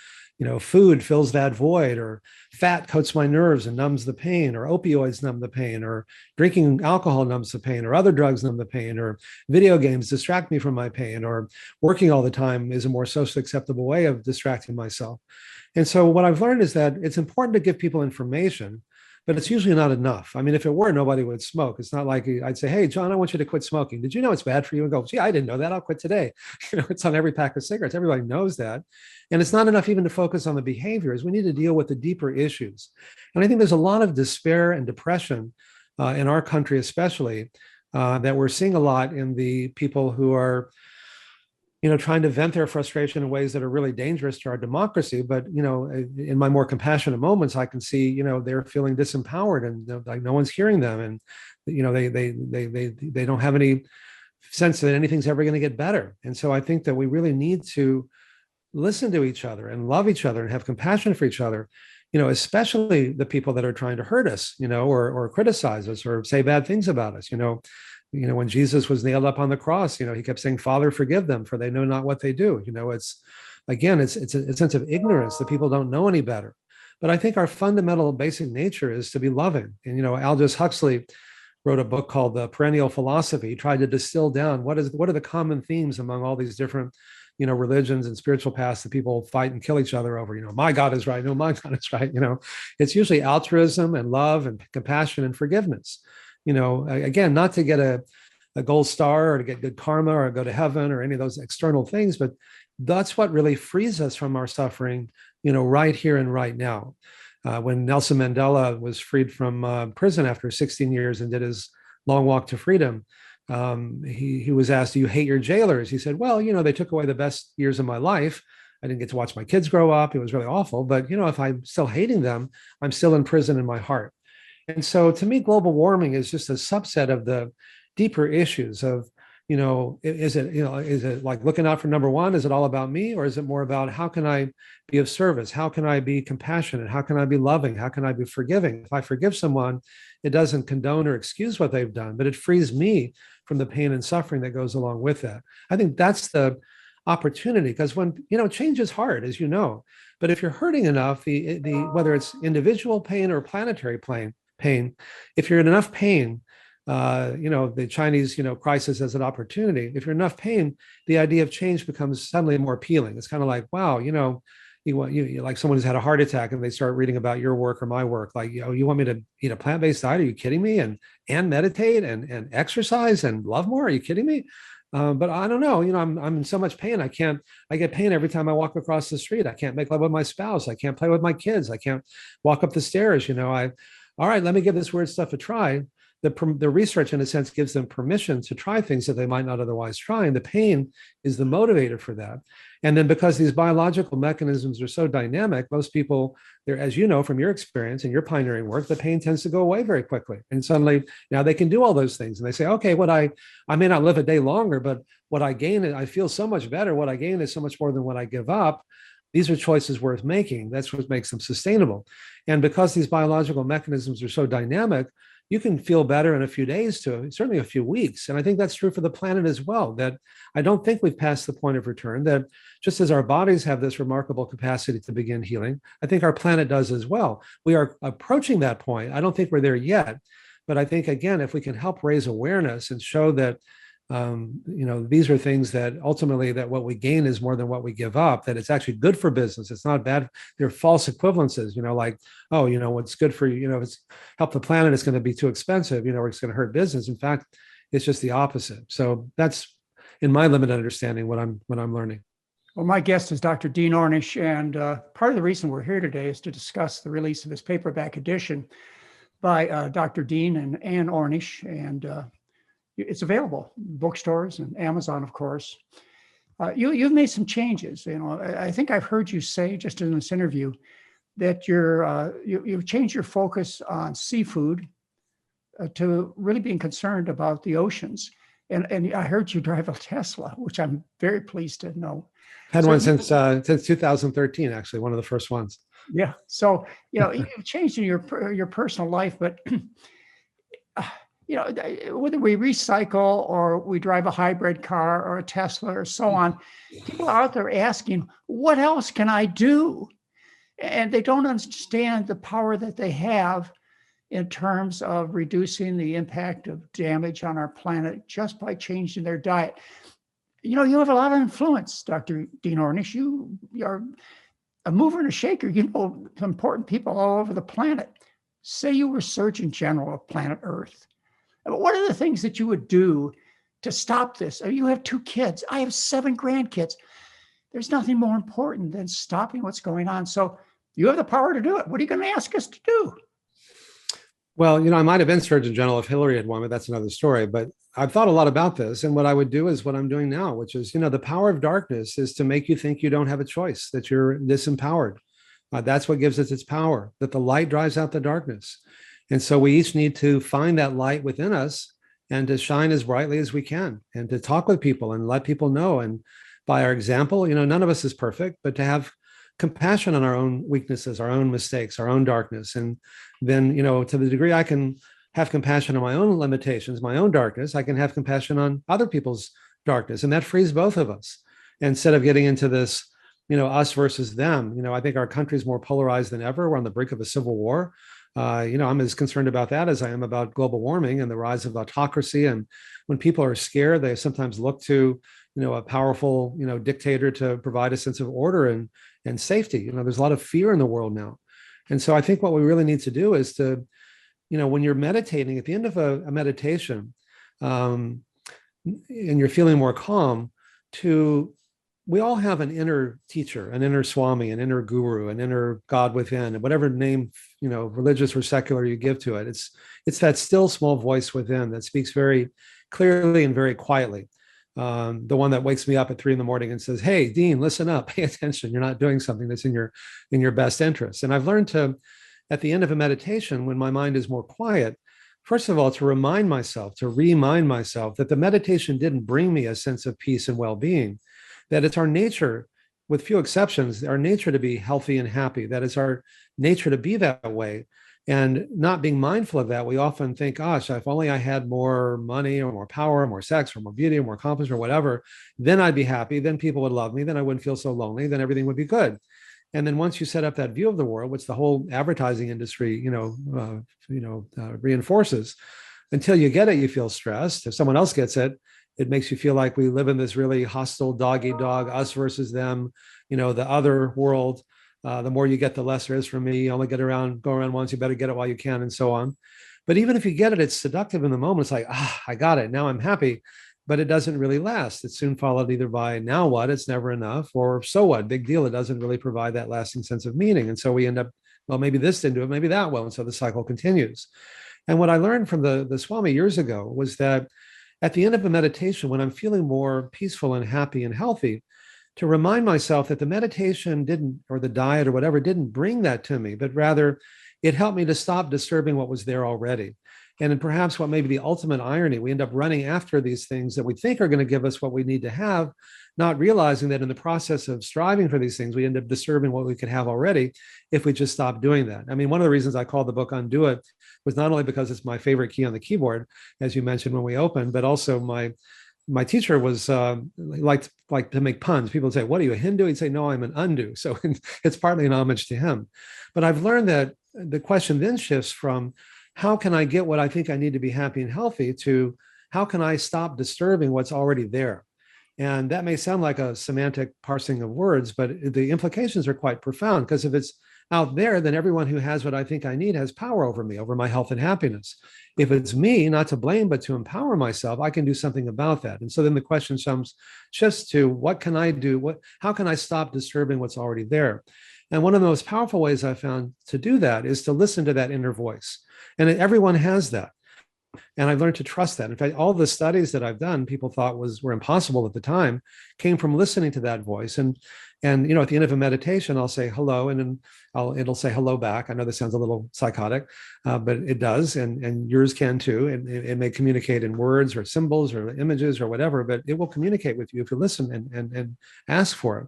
food fills that void, or fat coats my nerves and numbs the pain, or opioids numb the pain, or drinking alcohol numbs the pain, or other drugs numb the pain, or video games distract me from my pain, or working all the time is a more socially acceptable way of distracting myself. And so what I've learned is that it's important to give people information, but it's usually not enough. I mean, if it were, nobody would smoke. It's not like I'd say, hey, John, I want you to quit smoking. Did you know it's bad for you? And go, gee, I didn't know that. I'll quit today. It's on every pack of cigarettes. Everybody knows that. And it's not enough even to focus on the behaviors. We need to deal with the deeper issues. And I think there's a lot of despair and depression in our country, especially, that we're seeing a lot in the people who are trying to vent their frustration in ways that are really dangerous to our democracy. But, in my more compassionate moments, I can see, they're feeling disempowered, and like no one's hearing them. And, they don't have any sense that anything's ever going to get better. And so I think that we really need to listen to each other and love each other and have compassion for each other, especially the people that are trying to hurt us, or criticize us or say bad things about us. When Jesus was nailed up on the cross, he kept saying, Father, forgive them, for they know not what they do. It's a sense of ignorance that people don't know any better. But I think our fundamental basic nature is to be loving. And, Aldous Huxley wrote a book called The Perennial Philosophy. He tried to distill down what are the common themes among all these different, religions and spiritual paths that people fight and kill each other over. My God is right. No, my God is right. It's usually altruism and love and compassion and forgiveness. Again, not to get a gold star or to get good karma or go to heaven or any of those external things, but that's what really frees us from our suffering, right here and right now. When Nelson Mandela was freed from prison after 16 years and did his long walk to freedom, he was asked, do you hate your jailers? He said, well, they took away the best years of my life. I didn't get to watch my kids grow up. It was really awful. But, if I'm still hating them, I'm still in prison in my heart. And so to me, global warming is just a subset of the deeper issues of, is it like looking out for number one? Is it all about me? Or is it more about how can I be of service? How can I be compassionate? How can I be loving? How can I be forgiving? If I forgive someone, it doesn't condone or excuse what they've done, but it frees me from the pain and suffering that goes along with that. I think that's the opportunity, because when, change is hard, as you know, but if you're hurting enough, the whether it's individual pain or planetary pain, if you're in enough pain, the Chinese, crisis as an opportunity. If you're enough pain, the idea of change becomes suddenly more appealing. It's kind of like, wow, you like someone who's had a heart attack and they start reading about your work or my work. Like, you want me to eat a plant-based diet? Are you kidding me? And meditate and exercise and love more? Are you kidding me? But I don't know. I'm in so much pain. I get pain every time I walk across the street. I can't make love with my spouse. I can't play with my kids. I can't walk up the stairs. All right, let me give this weird stuff a try. The research, in a sense, gives them permission to try things that they might not otherwise try. And the pain is the motivator for that. And then because these biological mechanisms are so dynamic, most people, as you know from your experience and your pioneering work, the pain tends to go away very quickly. And suddenly now they can do all those things. And they say, okay, I may not live a day longer, but what I gain, I feel so much better. What I gain is so much more than what I give up. These are choices worth making. That's what makes them sustainable. And because these biological mechanisms are so dynamic, you can feel better in a few days to certainly a few weeks. And I think that's true for the planet as well, that I don't think we've passed the point of return, that just as our bodies have this remarkable capacity to begin healing, I think our planet does as well. We are approaching that point. I don't think we're there yet, but I think, again, if we can help raise awareness and show that these are things that ultimately that what we gain is more than what we give up, that it's actually good for business. It's not bad. They're false equivalences, what's good for you, if it's help the planet, it's going to be too expensive, or it's going to hurt business. In fact, it's just the opposite. So that's, in my limited understanding, what I'm learning. Well, my guest is Dr. Dean Ornish, and part of the reason we're here today is to discuss the release of his paperback edition by Dr. Dean and Ann Ornish, and it's available in bookstores and Amazon, of course. You've made some changes. I think I've heard you say just in this interview that you've changed your focus on seafood to really being concerned about the oceans. And I heard you drive a Tesla, which I'm very pleased to know. Had one since 2013, actually, one of the first ones. Yeah. So you've changed in your personal life, but whether we recycle or we drive a hybrid car or a Tesla or so on, people are out there asking, what else can I do? And they don't understand the power that they have in terms of reducing the impact of damage on our planet just by changing their diet. You have a lot of influence, Dr. Dean Ornish. You are a mover and a shaker. You know important people all over the planet. Say you were Surgeon General of planet Earth. What are the things that you would do to stop this? You have 2 kids. I have 7 grandkids. There's nothing more important than stopping what's going on. So you have the power to do it. What are you going to ask us to do? Well, I might have been Surgeon General if Hillary had won, but that's another story. But I've thought a lot about this. And what I would do is what I'm doing now, which is, the power of darkness is to make you think you don't have a choice, that you're disempowered. That's what gives it its power, that the light drives out the darkness. And so we each need to find that light within us and to shine as brightly as we can and to talk with people and let people know. And by our example, none of us is perfect, but to have compassion on our own weaknesses, our own mistakes, our own darkness. And then, to the degree I can have compassion on my own limitations, my own darkness, I can have compassion on other people's darkness. And that frees both of us. Instead of getting into this, us versus them, I think our country is more polarized than ever. We're on the brink of a civil war. I'm as concerned about that as I am about global warming and the rise of autocracy. And when people are scared, they sometimes look to, a powerful, dictator to provide a sense of order and safety. There's a lot of fear in the world now. And so I think what we really need to do is to, when you're meditating, at the end of a meditation, and you're feeling more calm, we all have an inner teacher, an inner Swami, an inner guru, an inner God within, and whatever name, religious or secular you give to it. It's that still small voice within that speaks very clearly and very quietly. The one that wakes me up at 3 a.m. and says, "Hey, Dean, listen up, pay attention. You're not doing something that's in your best interest." And I've learned to, at the end of a meditation, when my mind is more quiet, first of all, to remind myself that the meditation didn't bring me a sense of peace and well-being, that it's our nature, with few exceptions, our nature to be healthy and happy, that it's our nature to be that way. And not being mindful of that, we often think, gosh, if only I had more money or more power, or more sex or more beauty or more accomplishment or whatever, then I'd be happy. Then people would love me. Then I wouldn't feel so lonely. Then everything would be good. And then once you set up that view of the world, which the whole advertising industry, reinforces, until you get it, you feel stressed. If someone else gets it, it makes you feel like we live in this really hostile dog eat dog, us versus them, the other world. The more you get, the less there is for me. You only go around once, you better get it while you can, and so on. But even if you get it, it's seductive in the moment. It's like, I got it. Now I'm happy. But it doesn't really last. It's soon followed either by now what, it's never enough, or so what, big deal. It doesn't really provide that lasting sense of meaning. And so we end up, well, maybe this didn't do it, maybe that will. And so the cycle continues. And what I learned from the Swami years ago was that at the end of a meditation, when I'm feeling more peaceful and happy and healthy, to remind myself that the meditation didn't, or the diet or whatever, didn't bring that to me, but rather it helped me to stop disturbing what was there already. And then perhaps what may be the ultimate irony, we end up running after these things that we think are going to give us what we need to have, not realizing that in the process of striving for these things, we end up disturbing what we could have already if we just stop doing that. I mean, one of the reasons I called the book Undo It was not only because it's my favorite key on the keyboard, as you mentioned when we opened, but also my teacher was liked to make puns. People would say, "What are you, a Hindu?" He'd say, "No, I'm an undu." So it's partly an homage to him. But I've learned that the question then shifts from how can I get what I think I need to be happy and healthy to how can I stop disturbing what's already there? And that may sound like a semantic parsing of words, but the implications are quite profound, because if it's out there, then everyone who has what I think I need has power over me, over my health and happiness. If it's me, not to blame, but to empower myself, I can do something about that. And so then the question shifts to what can I do? How can I stop disturbing what's already there? And one of the most powerful ways I found to do that is to listen to that inner voice. And everyone has that. And I've learned to trust that. In fact, all the studies that I've done, people thought were impossible at the time, came from listening to that voice. And at the end of a meditation, I'll say hello, and then it'll say hello back. I know this sounds a little psychotic, but it does, and yours can too. And it may communicate in words or symbols or images or whatever, but it will communicate with you if you listen and ask for it.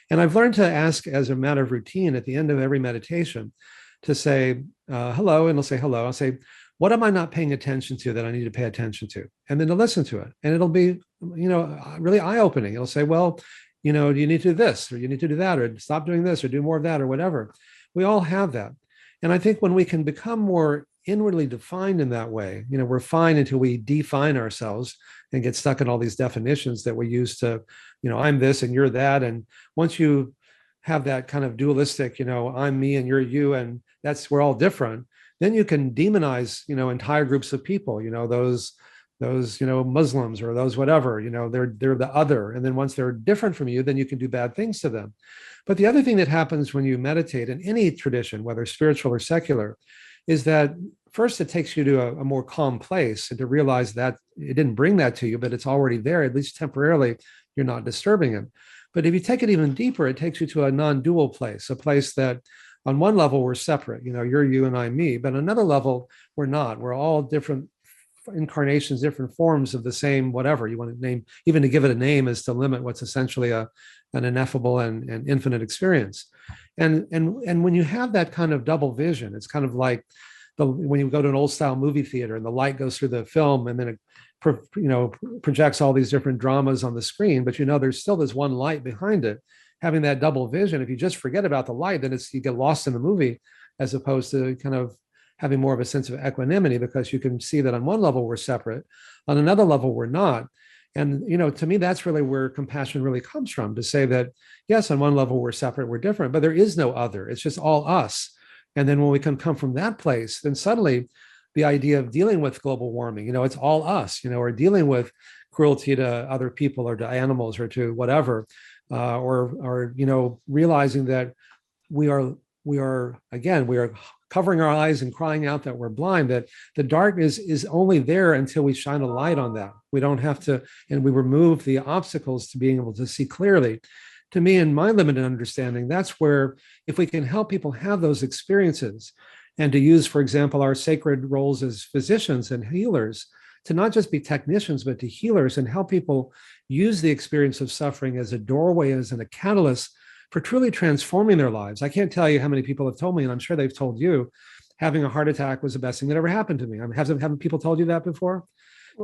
And I've learned to ask as a matter of routine at the end of every meditation to say hello, and it'll say hello. I'll say, what am I not paying attention to that I need to pay attention to? And then to listen to it. And it'll be, really eye-opening. It'll say, well, you need to do this, or you need to do that, or stop doing this, or do more of that, or whatever. We all have that. And I think when we can become more inwardly defined in that way, we're fine until we define ourselves and get stuck in all these definitions that we use to, I'm this and you're that. And once you have that kind of dualistic, I'm me and you're you, and we're all different, then you can demonize, entire groups of people, those Muslims or those whatever, they're the other. And then once they're different from you, then you can do bad things to them. But the other thing that happens when you meditate in any tradition, whether spiritual or secular, is that first it takes you to a more calm place, and to realize that it didn't bring that to you, but it's already there, at least temporarily, you're not disturbing it. But if you take it even deeper, it takes you to a non-dual place, a place that on one level we're separate, you're you and I'm me, but on another level we're not. We're all different incarnations, different forms of the same whatever you want to name. Even to give it a name is to limit what's essentially an ineffable and infinite experience. And when you have that kind of double vision, it's kind of like when you go to an old style movie theater and the light goes through the film, and then it projects all these different dramas on the screen, but there's still this one light behind it. Having that double vision, if you just forget about the light, then you get lost in the movie, as opposed to kind of having more of a sense of equanimity, because you can see that on one level we're separate, on another level we're not. And to me, that's really where compassion really comes from, to say that yes, on one level we're separate, we're different, but there is no other. It's just all us. And then when we can come from that place, then suddenly the idea of dealing with global warming, it's all us, or dealing with cruelty to other people or to animals or to whatever, or realizing that we are covering our eyes and crying out that we're blind, that the darkness is only there until we shine a light on that. We don't have to, and we remove the obstacles to being able to see clearly. To me, in my limited understanding, that's where, if we can help people have those experiences, and to use, for example, our sacred roles as physicians and healers, to not just be technicians, but to healers, and help people use the experience of suffering as a doorway, as a catalyst for truly transforming their lives. I can't tell you how many people have told me, and I'm sure they've told you, having a heart attack was the best thing that ever happened to me. I mean, haven't people told you that before?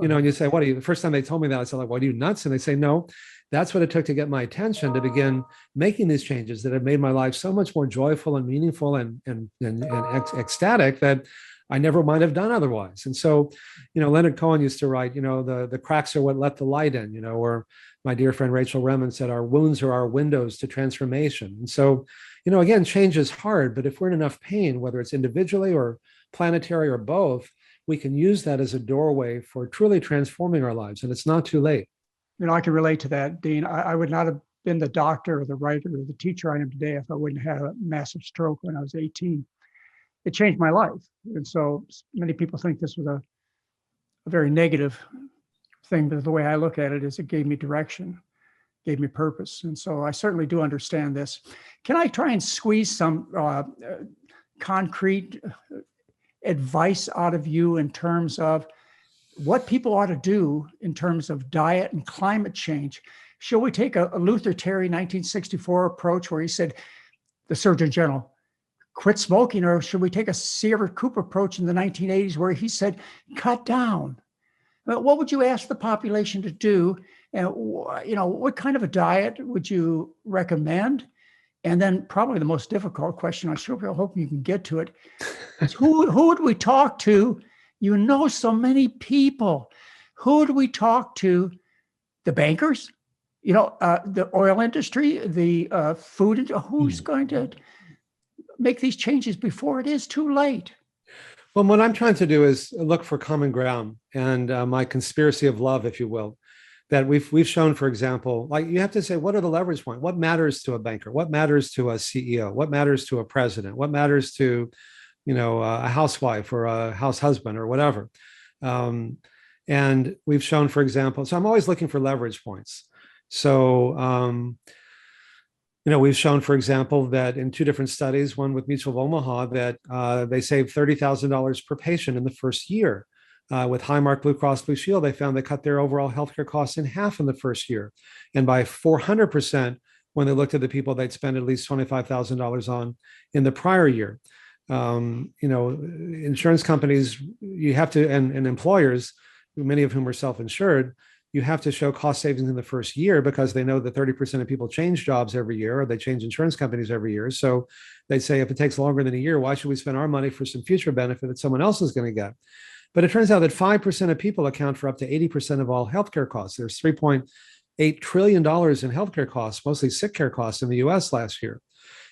And you say, what are you, the first time they told me that, I said, like, what are you, nuts? And they say, no, that's what it took to get my attention to begin making these changes that have made my life so much more joyful and meaningful and ecstatic that I never might have done otherwise. And so, Leonard Cohen used to write, the cracks are what let the light in, or my dear friend Rachel Remen said, our wounds are our windows to transformation. And so, again, change is hard, but if we're in enough pain, whether it's individually or planetary or both, we can use that as a doorway for truly transforming our lives. And it's not too late. I can relate to that, Dean. I would not have been the doctor or the writer or the teacher I am today if I wouldn't have had a massive stroke when I was 18. It changed my life. And so many people think this was a very negative thing, but the way I look at it is it gave me direction, gave me purpose. And so I certainly do understand this. Can I try and squeeze some concrete advice out of you in terms of what people ought to do in terms of diet and climate change? Shall we take a Luther Terry 1964 approach where he said, the Surgeon General, quit smoking, or should we take a C. Everett Koop approach in the 1980s where he said, cut down? What would you ask the population to do? And what kind of a diet would you recommend? And then probably the most difficult question, I sure hope you can get to it, is who would we talk to? So many people. Who would we talk to? The bankers? The oil industry, the food industry? Who's going to make these changes before it is too late? Well, what I'm trying to do is look for common ground and my conspiracy of love, if you will, that we've shown, for example, like you have to say, what are the leverage points? What matters to a banker? What matters to a CEO? What matters to a president? What matters to, a housewife or a house husband or whatever? And we've shown, for example, so I'm always looking for leverage points. So, we've shown, for example, that in two different studies, one with Mutual of Omaha, that they saved $30,000 per patient in the first year. With Highmark Blue Cross Blue Shield, they found they cut their overall healthcare costs in half in the first year, and by 400% when they looked at the people they'd spent at least $25,000 on in the prior year. Insurance companies, you have to, and employers, many of whom are self-insured, you have to show cost savings in the first year because they know that 30% of people change jobs every year, or they change insurance companies every year. So they say, if it takes longer than a year, why should we spend our money for some future benefit that someone else is going to get? But it turns out that 5% of people account for up to 80% of all healthcare costs. There's $3.8 trillion in healthcare costs, mostly sick care costs in the US last year.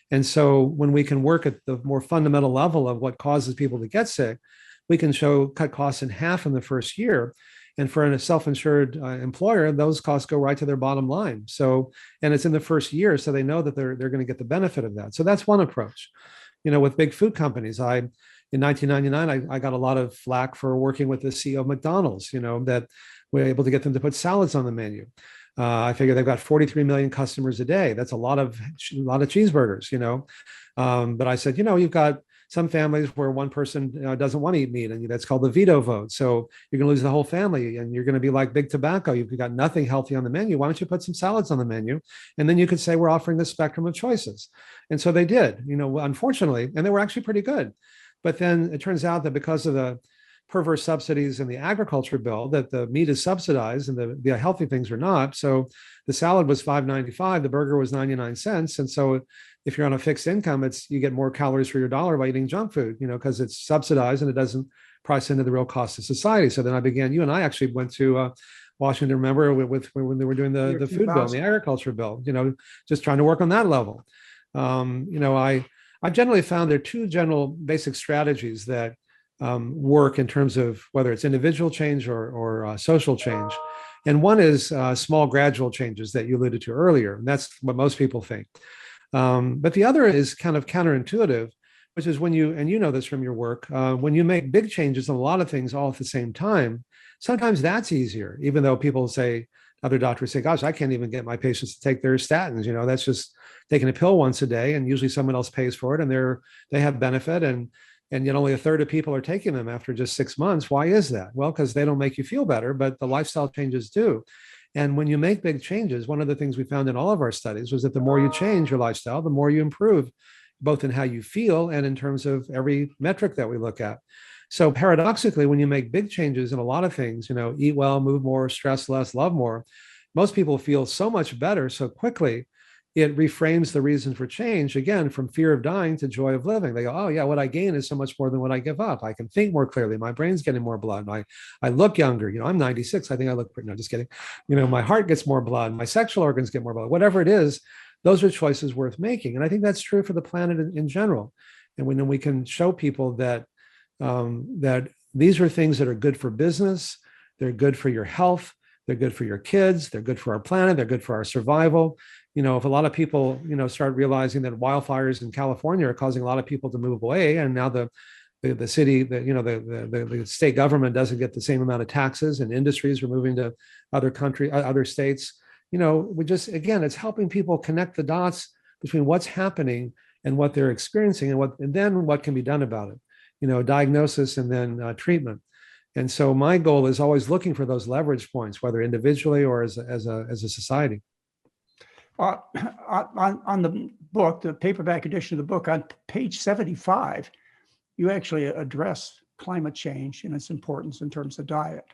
And so when we can work at the more fundamental level of what causes people to get sick, we can cut costs in half in the first year. And for a self-insured employer, those costs go right to their bottom line. So, and it's in the first year, so they know that they're going to get the benefit of that. So that's one approach. With big food companies, in 1999, I got a lot of flack for working with the CEO of McDonald's, that we're able to get them to put salads on the menu. I figure they've got 43 million customers a day. That's a lot of cheeseburgers, but I said, you've got some families where one person doesn't want to eat meat, and that's called the veto vote. So you're going to lose the whole family, and you're going to be like big tobacco. You've got nothing healthy on the menu. Why don't you put some salads on the menu? And then you could say, we're offering this spectrum of choices. And so they did, unfortunately, and they were actually pretty good. But then it turns out that because of the perverse subsidies in the agriculture bill, that the meat is subsidized and the healthy things are not. So the salad was $5.95, the burger was 99 cents. And so if you're on a fixed income, you get more calories for your dollar by eating junk food, because it's subsidized and it doesn't price into the real cost of society. So then you and I actually went to Washington, remember, when they were doing the food bill, the agriculture bill, just trying to work on that level. I've generally found there are two general basic strategies that work in terms of whether it's individual change or social change. And one is small gradual changes that you alluded to earlier. And that's what most people think. But the other is kind of counterintuitive, which is when you know this from your work, when you make big changes on a lot of things all at the same time, sometimes that's easier, even though people say, other doctors say, gosh, I can't even get my patients to take their statins. That's just taking a pill once a day, and usually someone else pays for it, and they have benefit, and yet only a third of people are taking them after just 6 months. Why is that? Well, because they don't make you feel better, but the lifestyle changes do. And when you make big changes, one of the things we found in all of our studies was that the more you change your lifestyle, the more you improve both in how you feel and in terms of every metric that we look at. So paradoxically, when you make big changes in a lot of things, eat well, move more, stress less, love more, most people feel so much better so quickly. It reframes the reason for change again from fear of dying to joy of living. They go, oh yeah, what I gain is so much more than what I give up. I can think more clearly. My brain's getting more blood. I look younger. I'm 96. I think I look pretty. No, just kidding. My heart gets more blood. My sexual organs get more blood. Whatever it is, those are choices worth making. And I think that's true for the planet in general. And when we can show people that that these are things that are good for business, they're good for your health, they're good for your kids, they're good for our planet, they're good for our survival. If a lot of people, start realizing that wildfires in California are causing a lot of people to move away, and now the city, the state government doesn't get the same amount of taxes, and industries are moving to other states. We just, again, it's helping people connect the dots between what's happening and what they're experiencing, and then what can be done about it. Diagnosis and then treatment. And so my goal is always looking for those leverage points, whether individually or as a society. On the book, the paperback edition of the book, on page 75, you actually address climate change and its importance in terms of diet.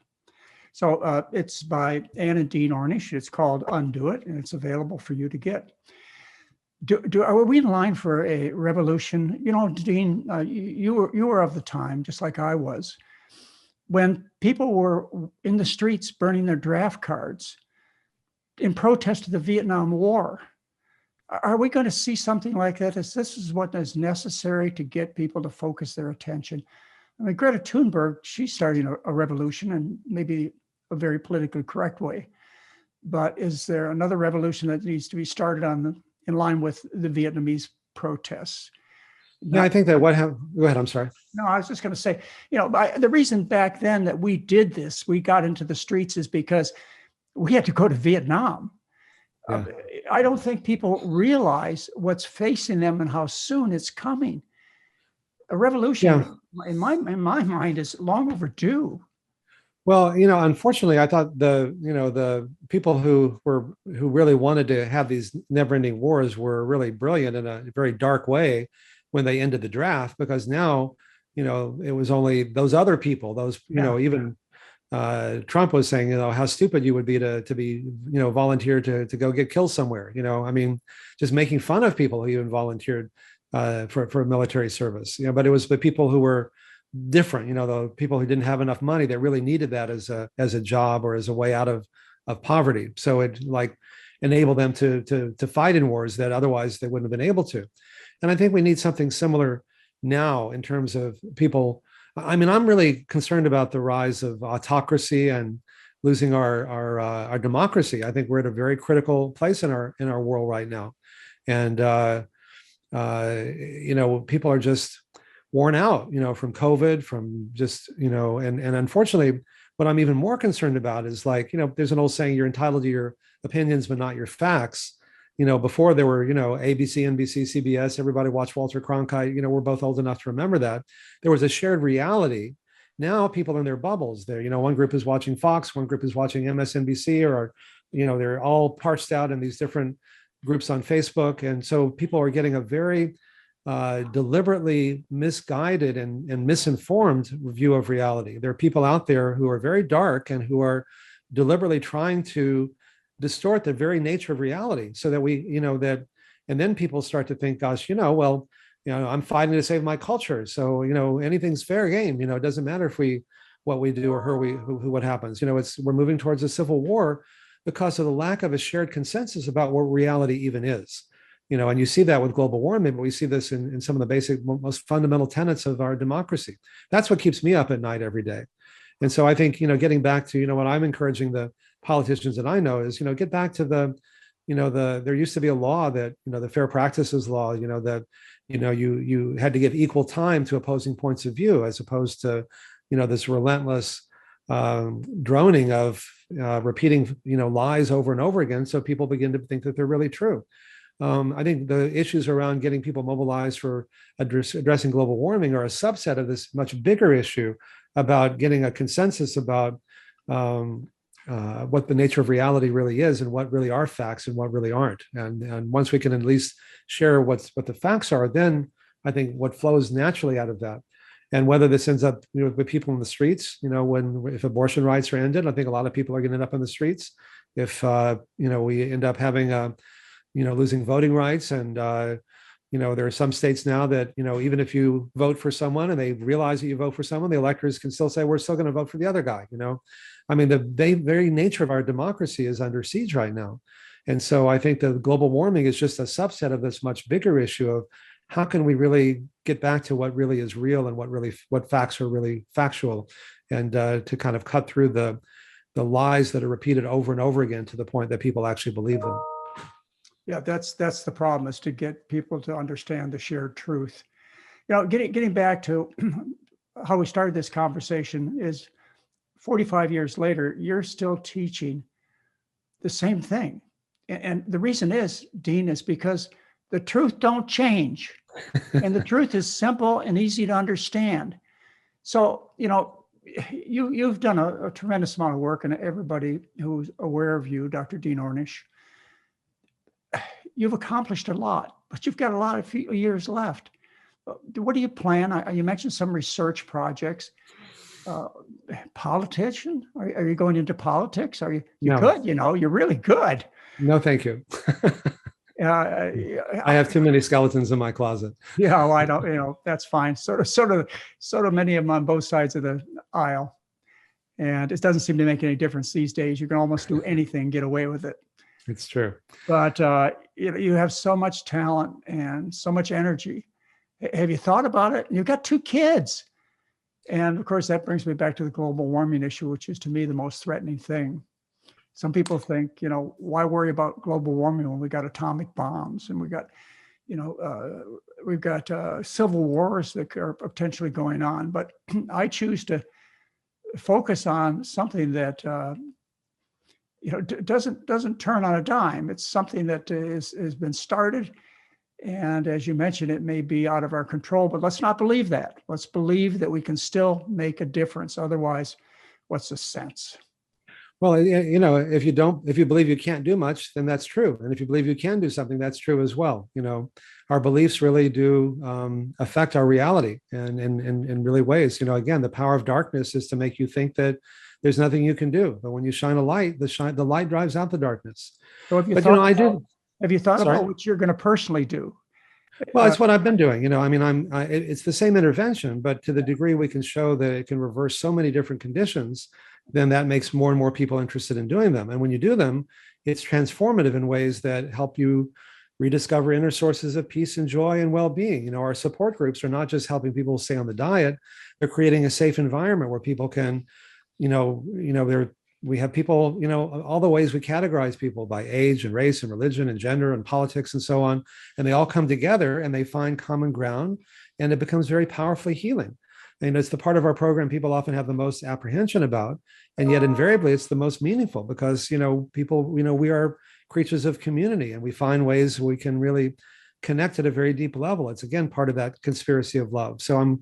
So it's by Ann and Dean Ornish. It's called Undo It, and it's available for you to get. Are we in line for a revolution? Dean, you were of the time, just like I was, when people were in the streets burning their draft cards in protest of the Vietnam War. Are we going to see something like that? This is what is necessary to get people to focus their attention. I mean, Greta Thunberg, she's starting a revolution, and maybe a very politically correct way. But is there another revolution that needs to be started in line with the Vietnamese protests? Yeah, I think that go ahead, I'm sorry. No, I was just going to say, the reason back then that we did this, we got into the streets, is because we had to go to Vietnam. Yeah. I don't think people realize what's facing them and how soon it's coming. A revolution, in my mind, is long overdue. Well, unfortunately, I thought the people who really wanted to have these never-ending wars were really brilliant in a very dark way when they ended the draft, because now, it was only those other people, even Trump was saying, how stupid you would be to be, volunteer to go get killed somewhere. I mean, just making fun of people who even volunteered for military service. But it was the people who were different. The people who didn't have enough money that really needed that as a job or as a way out of poverty. So it enabled them to fight in wars that otherwise they wouldn't have been able to. And I think we need something similar now in terms of people. I mean, I'm really concerned about the rise of autocracy and losing our democracy. I think we're at a very critical place in our world right now, and people are just worn out, from COVID, from just and unfortunately, what I'm even more concerned about is there's an old saying: you're entitled to your opinions, but not your facts. Before there were, ABC, NBC, CBS, everybody watched Walter Cronkite. We're both old enough to remember that. There was a shared reality. Now people are in their bubbles. One group is watching Fox, one group is watching MSNBC, or, they're all parsed out in these different groups on Facebook. And so people are getting a very deliberately misguided and misinformed view of reality. There are people out there who are very dark and who are deliberately trying to distort the very nature of reality, so that and then people start to think, gosh, I'm fighting to save my culture, so anything's fair game. It doesn't matter what we do or what happens. We're moving towards a civil war because of the lack of a shared consensus about what reality even is. And you see that with global warming, but we see this in some of the basic, most fundamental tenets of our democracy. That's what keeps me up at night every day. And so I think, getting back to, what I'm encouraging the politicians that I know is, get back to there used to be a law that, the Fair Practices Law, that, you had to give equal time to opposing points of view, as opposed to, this relentless droning of repeating, lies over and over again. So people begin to think that they're really true. I think the issues around getting people mobilized for addressing global warming are a subset of this much bigger issue about getting a consensus about what the nature of reality really is, and what really are facts and what really aren't. And once we can at least share what the facts are, then I think what flows naturally out of that. And whether this ends up with people in the streets, if abortion rights are ended, I think a lot of people are going to end up in the streets. If we end up having losing voting rights, and there are some states now that even if you vote for someone and they realize that you vote for someone, the electors can still say we're still going to vote for the other guy. I mean, the very nature of our democracy is under siege right now. And so I think the global warming is just a subset of this much bigger issue of how can we really get back to what really is real and what facts are really factual, and to kind of cut through the lies that are repeated over and over again to the point that people actually believe them. Yeah, that's the problem, is to get people to understand the shared truth. Getting back to how we started this conversation is 45 years later, you're still teaching the same thing. And the reason is, Dean, is because the truth don't change. And the truth is simple and easy to understand. So, you've done a tremendous amount of work, and everybody who's aware of you, Dr. Dean Ornish, you've accomplished a lot, but you've got a lot of years left. What do you plan? You mentioned some research projects. Politician? Are you going into politics? Are you No. good? You're really good. No, thank you. I have too many skeletons in my closet. Yeah, well, I don't. That's fine. Sort of many of them on both sides of the aisle, and it doesn't seem to make any difference these days. You can almost do anything, get away with it. It's true. But you have so much talent and so much energy. Have you thought about it? You've got 2 kids. And of course, that brings me back to the global warming issue, which is to me the most threatening thing. Some people think, why worry about global warming when we got atomic bombs and we got, we've got civil wars that are potentially going on. But I choose to focus on something that doesn't turn on a dime. It's something that has been started. And as you mentioned, it may be out of our control, but let's not believe that. Let's believe that we can still make a difference. Otherwise, what's the sense? Well, if you believe you can't do much, then that's true. And if you believe you can do something, that's true as well. Our beliefs really do affect our reality, and in really ways. Again, the power of darkness is to make you think that there's nothing you can do. But when you shine a light, the light drives out the darkness. So have you thought about what you're going to personally do? Well, it's what I've been doing. It's the same intervention, but to the degree we can show that it can reverse so many different conditions, then that makes more and more people interested in doing them. And when you do them, it's transformative in ways that help you rediscover inner sources of peace and joy and well-being. Our support groups are not just helping people stay on the diet; they're creating a safe environment where people can, we have people, all the ways we categorize people by age and race and religion and gender and politics and so on. And they all come together and they find common ground, and it becomes very powerfully healing. And it's the part of our program people often have the most apprehension about. And yet invariably it's the most meaningful, because, people, we are creatures of community, and we find ways we can really connect at a very deep level. It's again, part of that conspiracy of love. So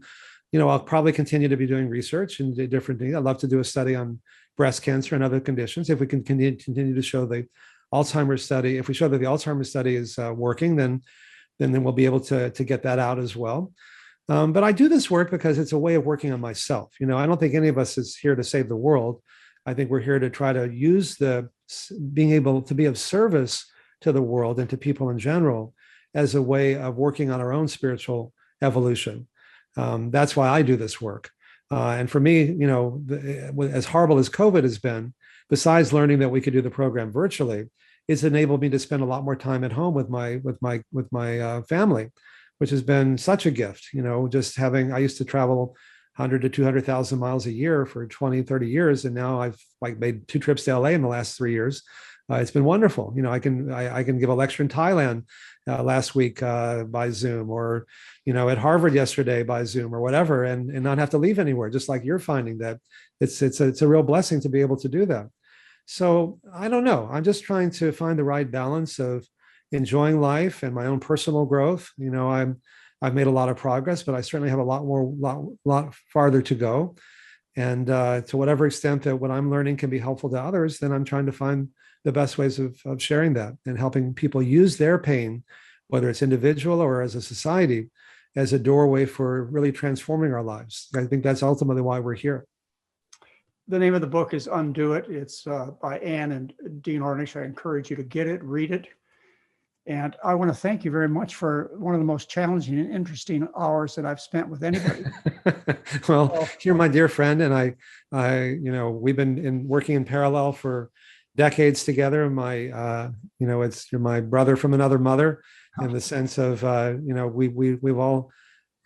I'll probably continue to be doing research and different things. I'd love to do a study on breast cancer and other conditions. If we can continue to show the Alzheimer's study, if we show that the Alzheimer's study is working, then we'll be able to get that out as well. But I do this work because it's a way of working on myself. I don't think any of us is here to save the world. I think we're here to try to use being able to be of service to the world and to people in general as a way of working on our own spiritual evolution. That's why I do this work. And for me, as horrible as COVID has been, besides learning that we could do the program virtually, it's enabled me to spend a lot more time at home with my family, which has been such a gift. Just having, I used to travel 100 to 200,000 miles a year for 20, 30 years. And now I've made 2 trips to LA in the last 3 years. It's been wonderful. I can give a lecture in Thailand last week by Zoom, or at Harvard yesterday by Zoom, or whatever, and not have to leave anywhere. Just like you're finding that it's a real blessing to be able to do that. So I don't know. I'm just trying to find the right balance of enjoying life and my own personal growth. I've made a lot of progress, but I certainly have a lot farther to go. And to whatever extent that what I'm learning can be helpful to others, then I'm trying to find the best ways of sharing that and helping people use their pain, whether it's individual or as a society, as a doorway for really transforming our lives. I think that's ultimately why we're here. The name of the book is UnDo It. It's by Ann and Dean Ornish. I encourage you to get it, read it. And I want to thank you very much for one of the most challenging and interesting hours that I've spent with anybody. Well, you're my dear friend, and we've been working in parallel for decades together. You're my brother from another mother, in the sense of, we've all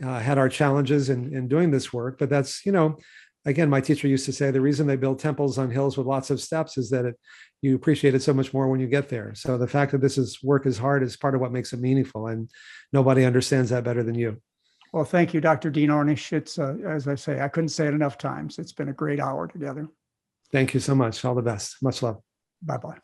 had our challenges in doing this work. But that's, again, my teacher used to say, the reason they build temples on hills with lots of steps is that you appreciate it so much more when you get there. So the fact that work is hard is part of what makes it meaningful, and nobody understands that better than you. Well, thank you, Dr. Dean Ornish. It's, as I say, I couldn't say it enough times. It's been a great hour together. Thank you so much. All the best. Much love. Bye-bye.